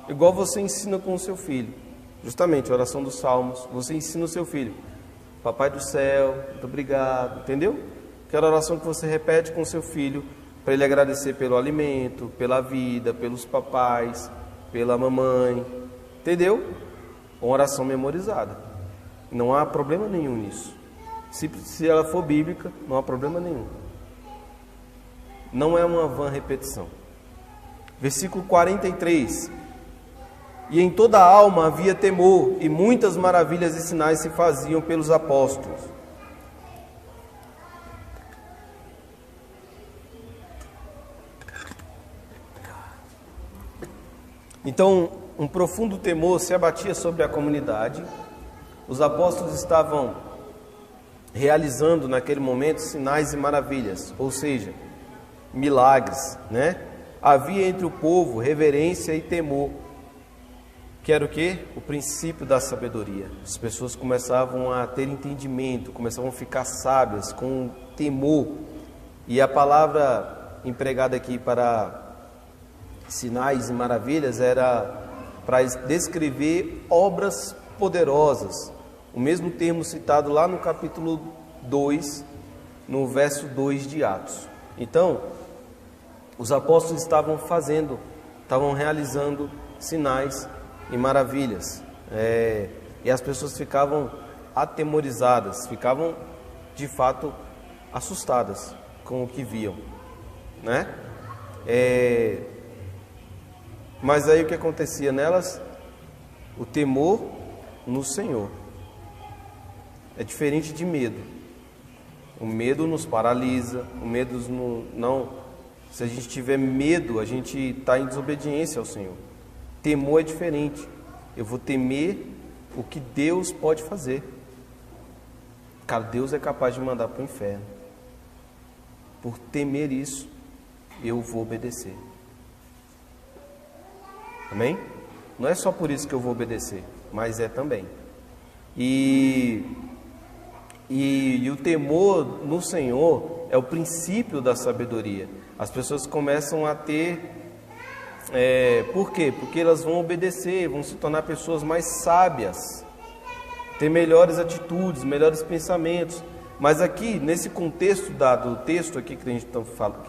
A: igual você ensina com o seu filho. Justamente, a oração dos Salmos, você ensina o seu filho. Papai do céu, muito obrigado, entendeu? Aquela oração que você repete com o seu filho, para ele agradecer pelo alimento, pela vida, pelos papais, pela mamãe, entendeu? Uma oração memorizada. Não há problema nenhum nisso. Se ela for bíblica, não há problema nenhum. Não é uma vã repetição. Versículo 43. E em toda a alma havia temor, e muitas maravilhas e sinais se faziam pelos apóstolos. Então, um profundo temor se abatia sobre a comunidade. Os apóstolos estavam realizando naquele momento sinais e maravilhas, ou seja, milagres, né? Havia entre o povo reverência e temor, que era o quê? O princípio da sabedoria. As pessoas começavam a ter entendimento, começavam a ficar sábias com temor. E a palavra empregada aqui para sinais e maravilhas era para descrever obras poderosas. O mesmo termo citado lá no capítulo 2, no verso 2 de Atos. Então, os apóstolos estavam realizando sinais e maravilhas. E as pessoas ficavam atemorizadas, ficavam de fato assustadas com o que viam, né? Mas aí o que acontecia nelas? O temor no Senhor. É diferente de medo. O medo nos paralisa, o medo não. Se a gente tiver medo, a gente está em desobediência ao Senhor. Temor é diferente. Eu vou temer o que Deus pode fazer. Cara, Deus é capaz de mandar para o inferno. Por temer isso, eu vou obedecer. Amém? Não é só por isso que eu vou obedecer, mas é também. E o temor no Senhor é o princípio da sabedoria. As pessoas começam a ter... por quê? Porque elas vão obedecer, vão se tornar pessoas mais sábias, ter melhores atitudes, melhores pensamentos. Mas aqui, nesse contexto do texto aqui que a gente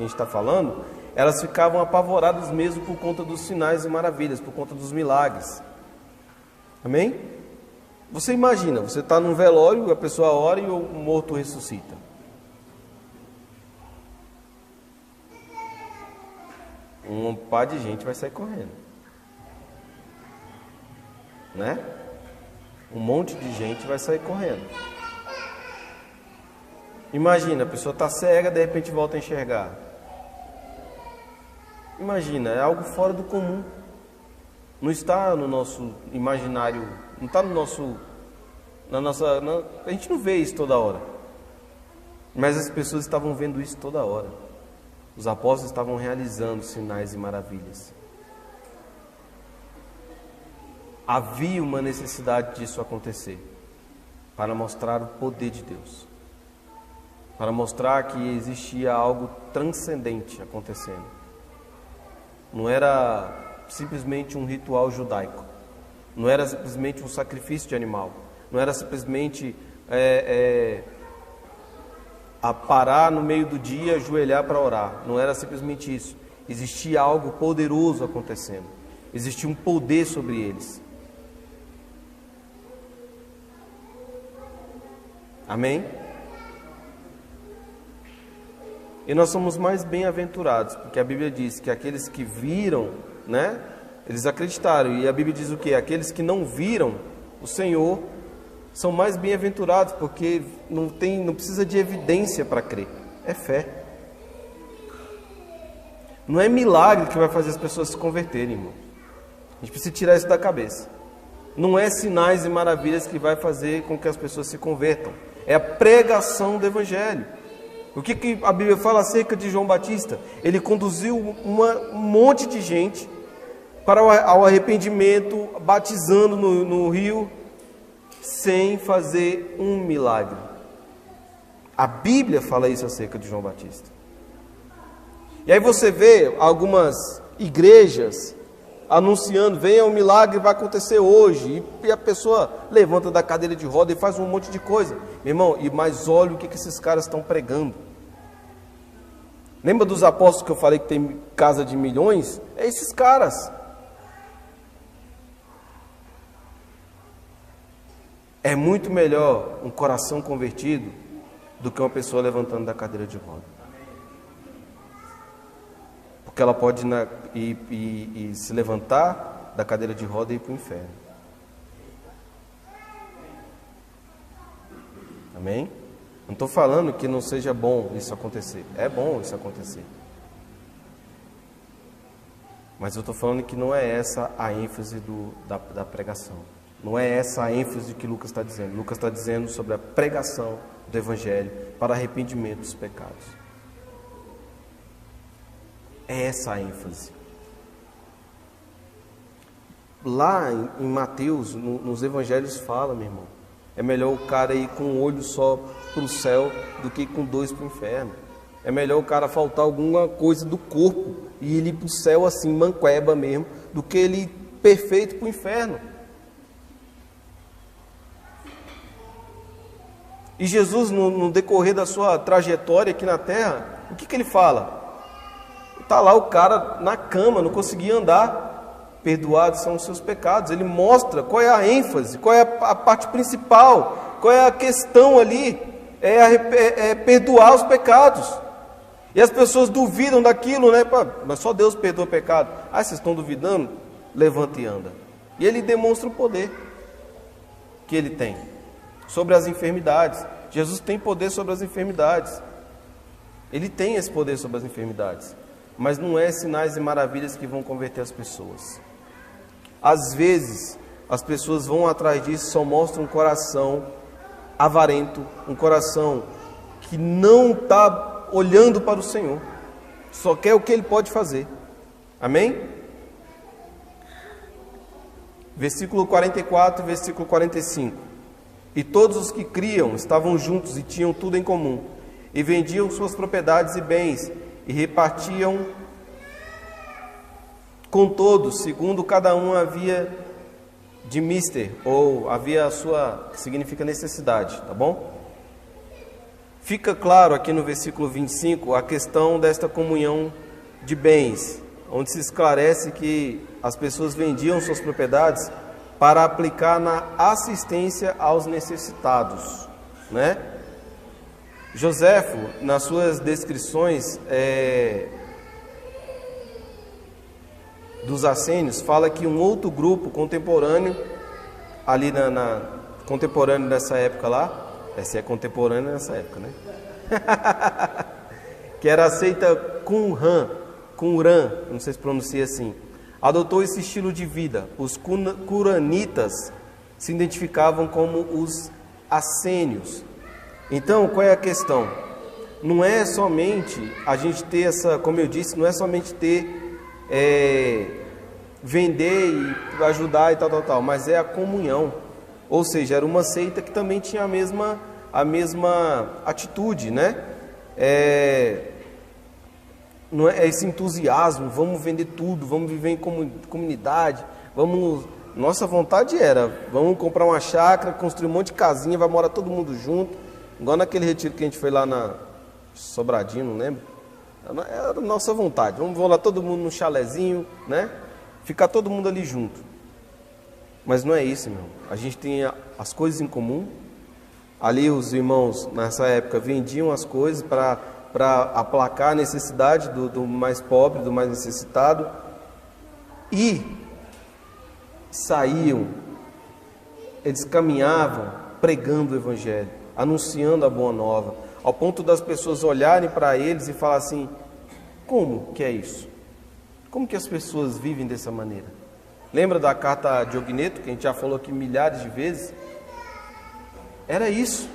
A: está falando, elas ficavam apavoradas mesmo por conta dos sinais e maravilhas, por conta dos milagres. Amém? Você imagina, você está num velório, a pessoa ora e o morto ressuscita. Um par de gente vai sair correndo, né? Um monte de gente vai sair correndo. Imagina, a pessoa está cega, de repente volta a enxergar. Imagina, é algo fora do comum. Não está no nosso imaginário, não está no nosso... a gente não vê isso toda hora. Mas as pessoas estavam vendo isso toda hora. Os apóstolos estavam realizando sinais e maravilhas. Havia uma necessidade disso acontecer, para mostrar o poder de Deus, para mostrar que existia algo transcendente acontecendo. Não era simplesmente um ritual judaico, não era simplesmente um sacrifício de animal, não era simplesmente a parar no meio do dia, ajoelhar para orar. Não era simplesmente isso. Existia algo poderoso acontecendo. Existia um poder sobre eles. Amém? E nós somos mais bem-aventurados, porque a Bíblia diz que aqueles que viram, né, eles acreditaram. E a Bíblia diz o quê? Aqueles que não viram o Senhor são mais bem-aventurados, porque não precisa de evidência para crer, é fé. Não é milagre que vai fazer as pessoas se converterem, irmão. A gente precisa tirar isso da cabeça. Não é sinais e maravilhas que vai fazer com que as pessoas se convertam, é a pregação do Evangelho. O que a Bíblia fala acerca de João Batista? Ele conduziu um monte de gente ao arrependimento, batizando no rio, sem fazer um milagre. A Bíblia fala isso acerca de João Batista. E aí você vê algumas igrejas anunciando: venha, um milagre vai acontecer hoje. E a pessoa levanta da cadeira de roda e faz um monte de coisa. Meu irmão, mas olha o que esses caras estão pregando. Lembra dos apóstolos que eu falei que tem casa de milhões? É esses caras. É muito melhor um coração convertido do que uma pessoa levantando da cadeira de roda. Porque ela pode ir se levantar da cadeira de roda e ir para o inferno. Amém? Não estou falando que não seja bom isso acontecer. É bom isso acontecer. Mas eu estou falando que não é essa a ênfase da pregação. Não é essa a ênfase que Lucas está dizendo. Lucas está dizendo sobre a pregação do Evangelho para arrependimento dos pecados. É essa a ênfase. Lá em Mateus, nos Evangelhos fala, meu irmão, é melhor o cara ir com um olho só para o céu do que com dois para o inferno. É melhor o cara faltar alguma coisa do corpo e ele ir para o céu assim, manqueba mesmo, do que ele ir perfeito para o inferno. E Jesus, no decorrer da sua trajetória aqui na terra, o que ele fala? Está lá o cara na cama, não conseguia andar, perdoados são os seus pecados. Ele mostra qual é a ênfase, qual é a parte principal, qual é a questão ali, é perdoar os pecados. E as pessoas duvidam daquilo, né? Mas só Deus perdoa o pecado. Ah, vocês estão duvidando? Levanta e anda. E ele demonstra o poder que ele tem sobre as enfermidades. Jesus tem poder sobre as enfermidades. Ele tem esse poder sobre as enfermidades. Mas não é sinais e maravilhas que vão converter as pessoas. Às vezes, as pessoas vão atrás disso, só mostram um coração avarento, um coração que não está olhando para o Senhor, só quer o que Ele pode fazer. Amém? Versículo 44 e versículo 45. E todos os que criam estavam juntos e tinham tudo em comum, e vendiam suas propriedades e bens, e repartiam com todos, segundo cada um havia de mister, ou havia a sua, que significa necessidade, tá bom? Fica claro aqui no versículo 25 a questão desta comunhão de bens, onde se esclarece que as pessoas vendiam suas propriedades para aplicar na assistência aos necessitados, né? Joséfo, nas suas descrições dos assênios, fala que um outro grupo contemporâneo, ali contemporâneo dessa época lá, se é contemporâneo nessa época, né? Que era a seita Qumran, não sei se pronuncia assim, adotou esse estilo de vida. Os Quranitas se identificavam como os assênios. Então, qual é a questão? Não é somente a gente ter essa, como eu disse, não é somente ter, vender e ajudar e tal, mas é a comunhão. Ou seja, era uma seita que também tinha a mesma atitude, né? Não é esse entusiasmo, vamos vender tudo, vamos viver em comunidade, nossa vontade era, vamos comprar uma chácara, construir um monte de casinha, vai morar todo mundo junto, igual naquele retiro que a gente foi lá na Sobradinho, não lembro? Era a nossa vontade, vamos lá todo mundo num chalezinho, né? Ficar todo mundo ali junto. Mas não é isso, irmão. A gente tem as coisas em comum. Ali os irmãos, nessa época, vendiam as coisas para aplacar a necessidade do mais pobre, do mais necessitado. E saíam, eles caminhavam pregando o Evangelho, anunciando a boa nova, ao ponto das pessoas olharem para eles e falar assim, como que é isso? Como que as pessoas vivem dessa maneira? Lembra da carta de Ogneto, que a gente já falou aqui milhares de vezes? Era isso.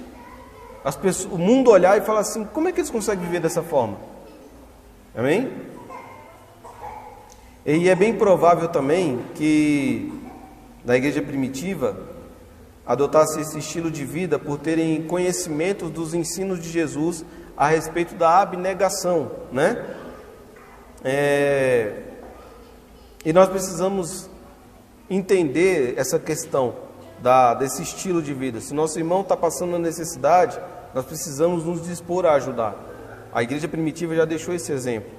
A: O mundo olhar e falar assim, como é que eles conseguem viver dessa forma? Amém? E é bem provável também que na igreja primitiva adotasse esse estilo de vida por terem conhecimento dos ensinos de Jesus a respeito da abnegação, né? E nós precisamos entender essa questão desse estilo de vida. Se nosso irmão está passando uma necessidade, nós precisamos nos dispor a ajudar. A igreja primitiva já deixou esse exemplo.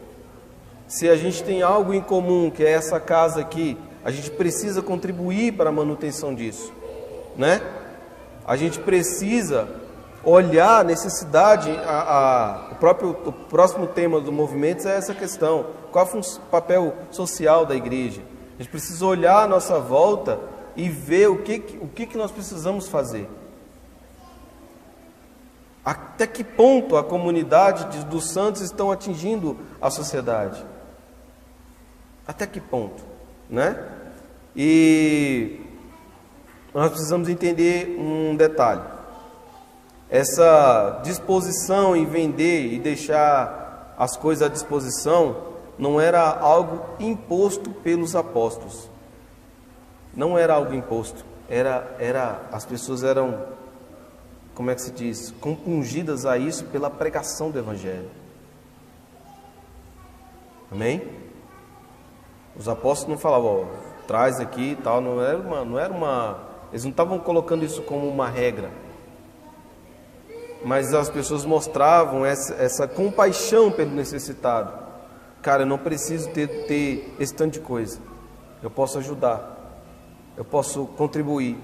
A: Se a gente tem algo em comum, que é essa casa aqui, a gente precisa contribuir para a manutenção disso, né? A gente precisa olhar a necessidade, o próximo tema do movimento é essa questão. Qual é o papel social da igreja? A gente precisa olhar à nossa volta e ver o que nós precisamos fazer. Até que ponto a comunidade dos santos estão atingindo a sociedade? Até que ponto, né? E nós precisamos entender um detalhe. essa disposição em vender e deixar as coisas à disposição não era algo imposto pelos apóstolos. Não era algo imposto. As pessoas eram, como é que se diz, compungidas a isso pela pregação do Evangelho. Amém? Os apóstolos não falavam, traz aqui e tal, eles não estavam colocando isso como uma regra. Mas as pessoas mostravam essa compaixão pelo necessitado. Cara, eu não preciso ter esse tanto de coisa. Eu posso ajudar. Eu posso contribuir.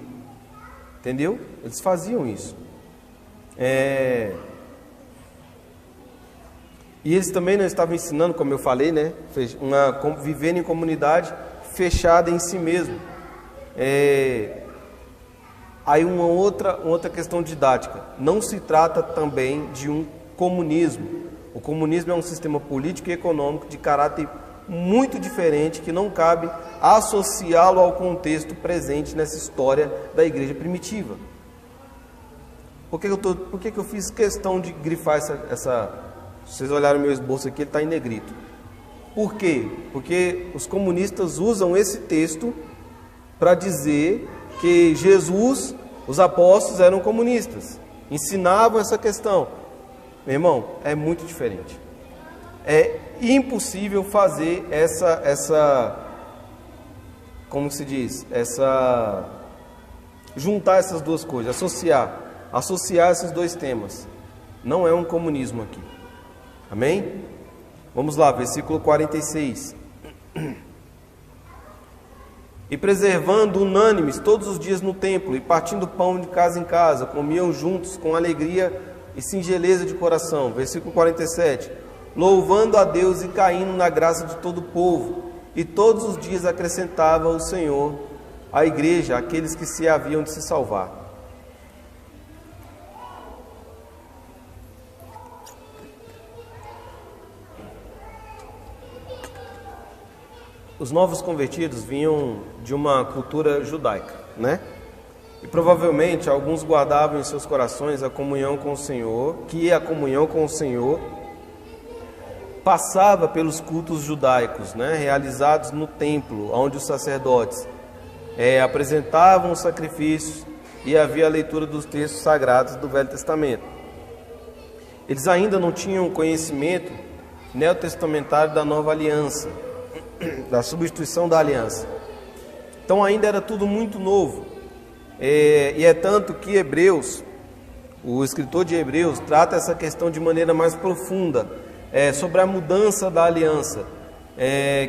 A: Entendeu? Eles faziam isso. E eles também não estavam ensinando, como eu falei, né? Vivendo em comunidade fechada em si mesmo. Aí uma outra questão didática. Não se trata também de um comunismo. O comunismo é um sistema político e econômico de caráter muito diferente, que não cabe associá-lo ao contexto presente nessa história da igreja primitiva. Por que eu fiz questão de grifar essa... Se vocês olharem o meu esboço aqui, ele está em negrito. Por quê? Porque os comunistas usam esse texto para dizer que Jesus, os apóstolos eram comunistas, ensinavam essa questão. Meu irmão, é muito diferente. É impossível fazer como se diz, juntar essas duas coisas, associar esses dois temas. Não é um comunismo aqui. Amém? Vamos lá, versículo 46. E preservando unânimes todos os dias no templo, e partindo pão de casa em casa, comiam juntos com alegria e singeleza de coração. Versículo 47. Louvando a Deus e caindo na graça de todo o povo, e todos os dias acrescentava o Senhor à igreja aqueles que se haviam de se salvar. Os novos convertidos vinham de uma cultura judaica, né? E provavelmente alguns guardavam em seus corações a comunhão com o Senhor, que a comunhão com o Senhor passava pelos cultos judaicos, né? Realizados no templo, onde os sacerdotes apresentavam os sacrifícios e havia a leitura dos textos sagrados do Velho Testamento. Eles ainda não tinham conhecimento neotestamentário da nova aliança, da substituição da aliança. Então ainda era tudo muito novo. E é tanto que Hebreus, o escritor de Hebreus, trata essa questão de maneira mais profunda, sobre a mudança da aliança,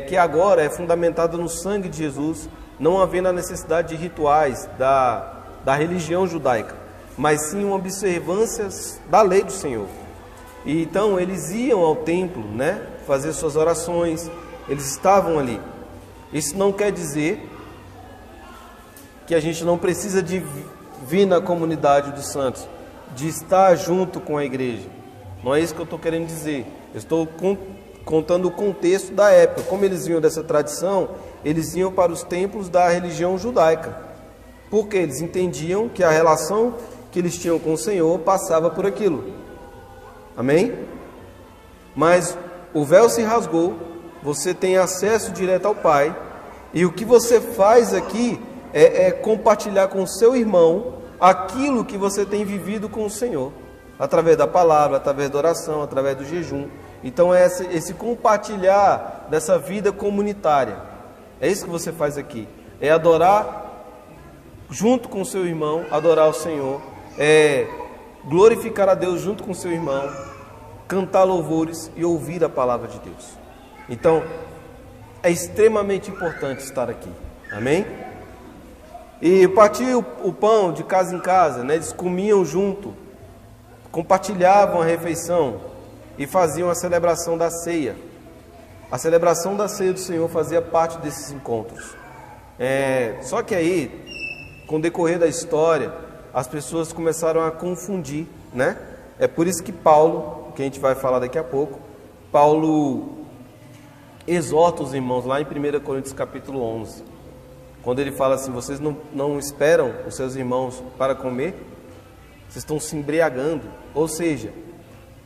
A: que agora é fundamentada no sangue de Jesus, não havendo a necessidade de rituais da religião judaica, mas sim uma observância da lei do Senhor. E então eles iam ao templo, né, fazer suas orações. Eles estavam ali. Isso não quer dizer que a gente não precisa de vir na comunidade dos santos, de estar junto com a igreja. Não é isso que eu estou querendo dizer. Eu estou contando o contexto da época. Como eles vinham dessa tradição, eles iam para os templos da religião judaica, porque eles entendiam que a relação que eles tinham com o Senhor passava por aquilo. Amém? Mas o véu se rasgou, você tem acesso direto ao Pai, e o que você faz aqui é compartilhar com o seu irmão aquilo que você tem vivido com o Senhor, através da palavra, através da oração, através do jejum. Então é esse compartilhar dessa vida comunitária. É isso que você faz aqui. É adorar junto com o seu irmão, adorar o Senhor, glorificar a Deus junto com o seu irmão, cantar louvores e ouvir a palavra de Deus. Então, é extremamente importante estar aqui. Amém? E partir o pão de casa em casa, né? Eles comiam junto, compartilhavam a refeição e faziam a celebração da ceia. A celebração da ceia do Senhor fazia parte desses encontros. Só que aí, com o decorrer da história, as pessoas começaram a confundir, né? É por isso que Paulo, que a gente vai falar daqui a pouco, Paulo exorta os irmãos lá em 1 Coríntios capítulo 11, quando ele fala assim: vocês não esperam os seus irmãos para comer? vocês estão se embriagando. Ou seja,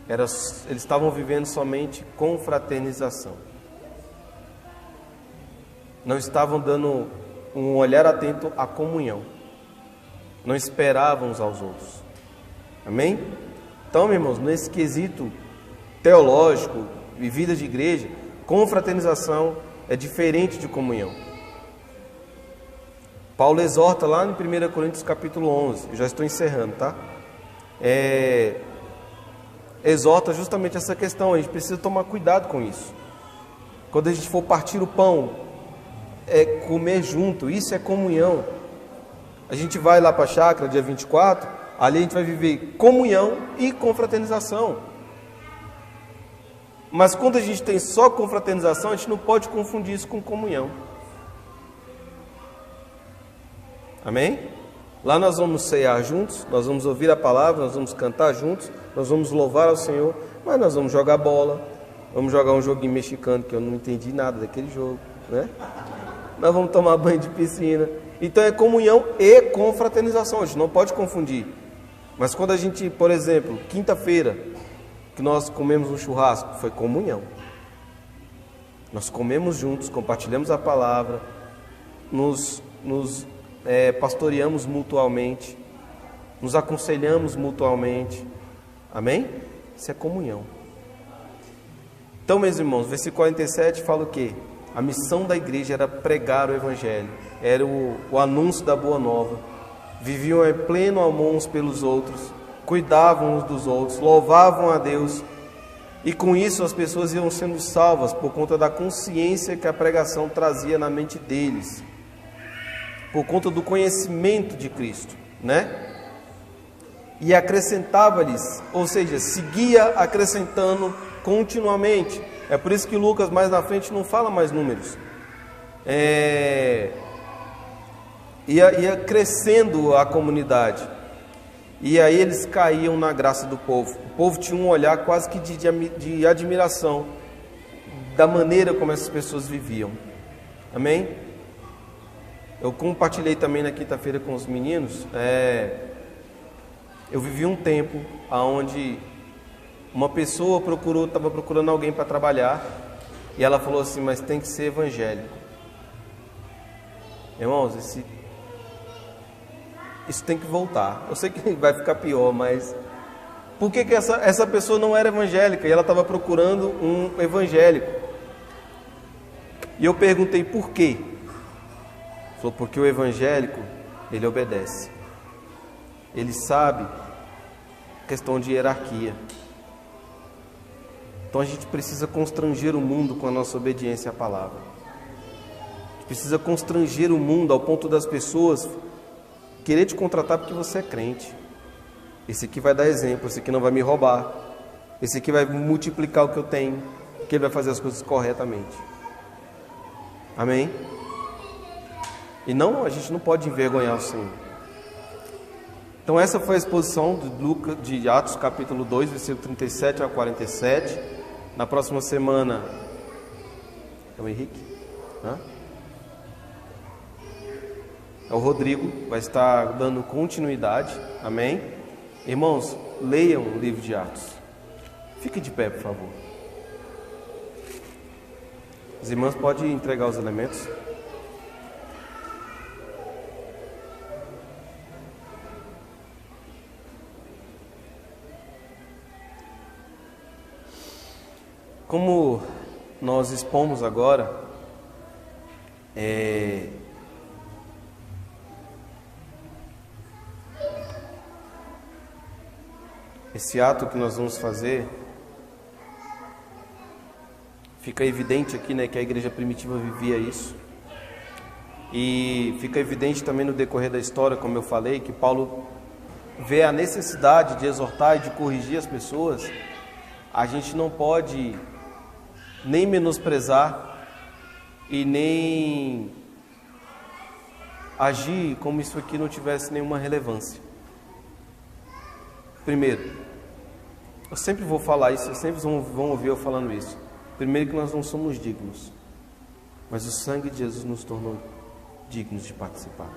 A: eles estavam vivendo somente confraternização. Não estavam dando um olhar atento à comunhão. Não esperavam uns aos outros. Amém? Então, meus irmãos, nesse quesito teológico e vida de igreja, confraternização é diferente de comunhão. Paulo exorta lá em 1 Coríntios capítulo 11, eu já estou encerrando, tá? Exorta justamente essa questão, a gente precisa tomar cuidado com isso. Quando a gente for partir o pão, comer junto, isso é comunhão. A gente vai lá para a chácara dia 24, ali a gente vai viver comunhão e confraternização. Mas quando a gente tem só confraternização, a gente não pode confundir isso com comunhão. Amém? Lá nós vamos cear juntos, nós vamos ouvir a palavra, nós vamos cantar juntos, nós vamos louvar ao Senhor, mas nós vamos jogar bola, vamos jogar um joguinho mexicano que eu não entendi nada daquele jogo, né? Nós vamos tomar banho de piscina. Então é comunhão e confraternização, a gente não pode confundir. Mas quando a gente, por exemplo, quinta-feira, que nós comemos um churrasco, foi comunhão. Nós comemos juntos, compartilhamos a palavra, nos pastoreamos mutuamente, nos aconselhamos mutuamente. Amém? Isso é comunhão. Então, meus irmãos, versículo 47 fala o quê? A missão da igreja era pregar o evangelho, era o anúncio da boa nova. Viviam em pleno amor uns pelos outros, cuidavam uns dos outros, louvavam a Deus, e com isso as pessoas iam sendo salvas por conta da consciência que a pregação trazia na mente deles, por conta do conhecimento de Cristo, né? E acrescentava-lhes, ou seja, seguia acrescentando continuamente. É por isso que Lucas mais na frente não fala mais números. Ia crescendo a comunidade. E aí eles caíam na graça do povo. O povo tinha um olhar quase que de admiração da maneira como essas pessoas viviam. Amém? Eu compartilhei também na quinta-feira com os meninos. Eu vivi um tempo onde uma pessoa estava procurando alguém para trabalhar, e ela falou assim, mas tem que ser evangélico. Irmãos, isso tem que voltar. Eu sei que vai ficar pior, mas por que essa pessoa não era evangélica e ela estava procurando um evangélico? E eu perguntei por quê. Falou, porque o evangélico, ele obedece. Ele sabe questão de hierarquia. Então a gente precisa constranger o mundo com a nossa obediência à palavra. A gente precisa constranger o mundo ao ponto das pessoas querer te contratar porque você é crente. Esse aqui vai dar exemplo, esse aqui não vai me roubar, esse aqui vai multiplicar o que eu tenho, que ele vai fazer as coisas corretamente. Amém? E não, a gente não pode envergonhar o Senhor. Então essa foi a exposição de Atos capítulo 2, versículo 37 a 47. Na próxima semana é o Henrique, né? O Rodrigo vai estar dando continuidade. Amém? Irmãos, leiam o livro de Atos. Fique de pé, por favor. As irmãs podem entregar os elementos. Como nós expomos agora, esse ato que nós vamos fazer, fica evidente aqui, né, que a igreja primitiva vivia isso. E fica evidente também no decorrer da história, como eu falei, que Paulo vê a necessidade de exortar e de corrigir as pessoas. A gente não pode nem menosprezar e nem agir como isso aqui não tivesse nenhuma relevância. Primeiro, eu sempre vou falar isso, vocês sempre vão ouvir eu falando isso. Primeiro, que nós não somos dignos, mas o sangue de Jesus nos tornou dignos de participar.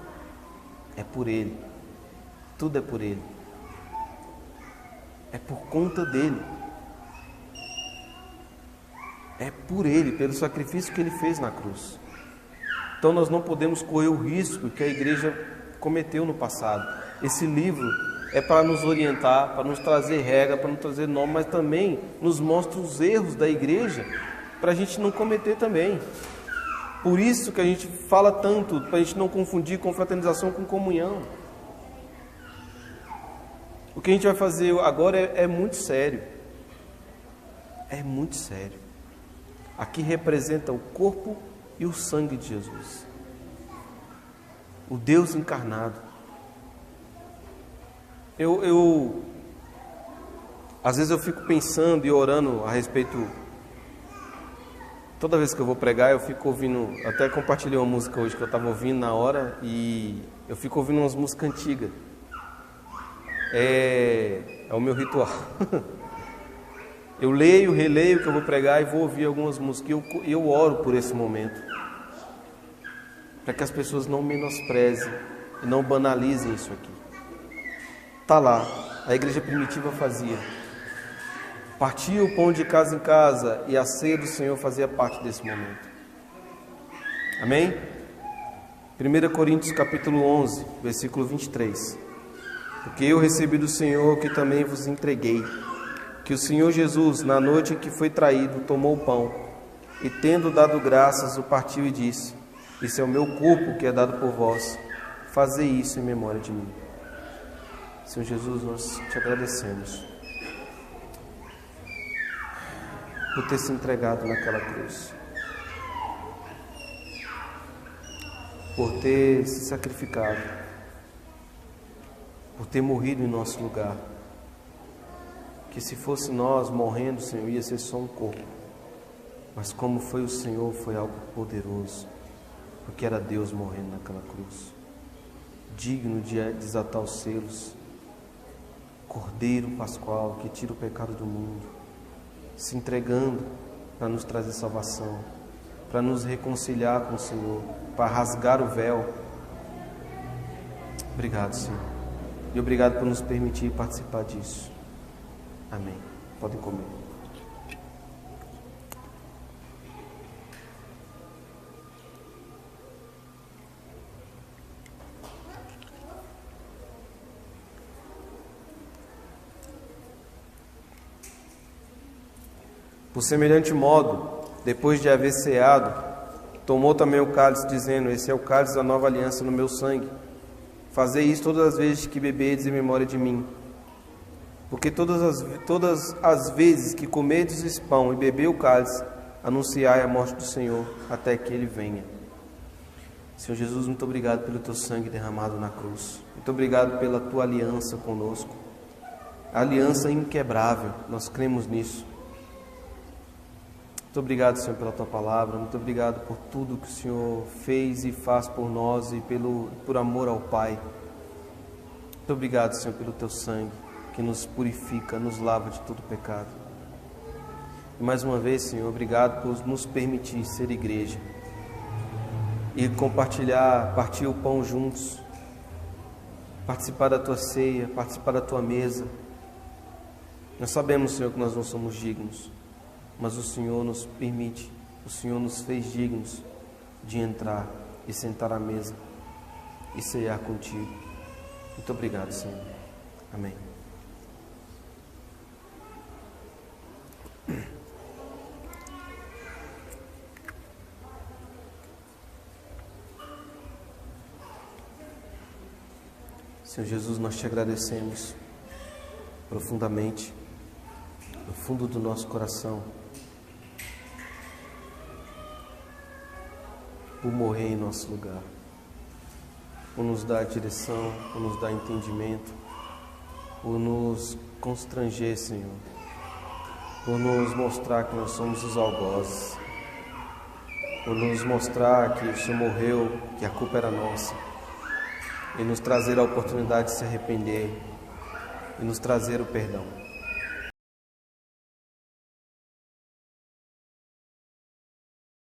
A: É por Ele, tudo é por Ele. é por conta dele. É por ele, pelo sacrifício que ele fez na cruz. Então nós não podemos correr o risco que a igreja cometeu no passado. Esse livro é para nos orientar, para nos trazer regra, para nos trazer norma, mas também nos mostra os erros da igreja para a gente não cometer também. Por isso que a gente fala tanto, para a gente não confundir confraternização com comunhão. O que a gente vai fazer agora é muito sério. É muito sério. Aqui representa o corpo e o sangue de Jesus. O Deus encarnado. Às vezes eu fico pensando e orando a respeito. Toda vez que eu vou pregar, eu fico ouvindo. Até compartilhei uma música hoje que eu estava ouvindo na hora e eu fico ouvindo umas músicas antigas. É o meu ritual. Eu leio, releio o que eu vou pregar e vou ouvir algumas músicas. E eu oro por esse momento, para que as pessoas não menosprezem e não banalizem isso aqui. Está lá, a igreja primitiva fazia. Partia o pão de casa em casa e a ceia do Senhor fazia parte desse momento. Amém? 1 Coríntios capítulo 11, versículo 23. Porque eu recebi do Senhor o que também vos entreguei, que o Senhor Jesus, na noite em que foi traído, tomou o pão e, tendo dado graças, o partiu e disse: Isso é o meu corpo que é dado por vós, fazei isso em memória de mim. Senhor Jesus, nós te agradecemos por ter se entregado naquela cruz, por ter se sacrificado, por ter morrido em nosso lugar. Que se fosse nós morrendo, Senhor, ia ser só um corpo, mas como foi o Senhor, foi algo poderoso, porque era Deus morrendo naquela cruz, digno de desatar os selos, Cordeiro Pascual que tira o pecado do mundo, se entregando para nos trazer salvação, para nos reconciliar com o Senhor, para rasgar o véu. Obrigado, Senhor, e obrigado por nos permitir participar disso. Amém. Podem comer. Por semelhante modo, depois de haver ceado, tomou também o cálice, dizendo: Esse é o cálice da nova aliança no meu sangue. Fazei isso todas as vezes que beberdes em memória de mim. Porque todas as vezes que comerdes esse pão e beber o cálice, anunciai a morte do Senhor até que Ele venha. Senhor Jesus, muito obrigado pelo Teu sangue derramado na cruz. Muito obrigado pela Tua aliança conosco. A aliança inquebrável, nós cremos nisso. Muito obrigado, Senhor, pela Tua palavra. Muito obrigado por tudo que o Senhor fez e faz por nós e por amor ao Pai. Muito obrigado, Senhor, pelo Teu sangue, que nos purifica, nos lava de todo pecado. E mais uma vez, Senhor, obrigado por nos permitir ser igreja e compartilhar, partir o pão juntos, participar da Tua ceia, participar da Tua mesa. Nós sabemos, Senhor, que nós não somos dignos, mas o Senhor nos permite, o Senhor nos fez dignos de entrar e sentar à mesa e ceiar contigo. Muito obrigado, Senhor. Amém. Senhor Jesus, nós te agradecemos profundamente, no fundo do nosso coração, por morrer em nosso lugar, por nos dar direção, por nos dar entendimento, por nos constranger, Senhor, por nos mostrar que nós somos os algozes, por nos mostrar que o Senhor morreu, que a culpa era nossa, e nos trazer a oportunidade de se arrepender e nos trazer o perdão.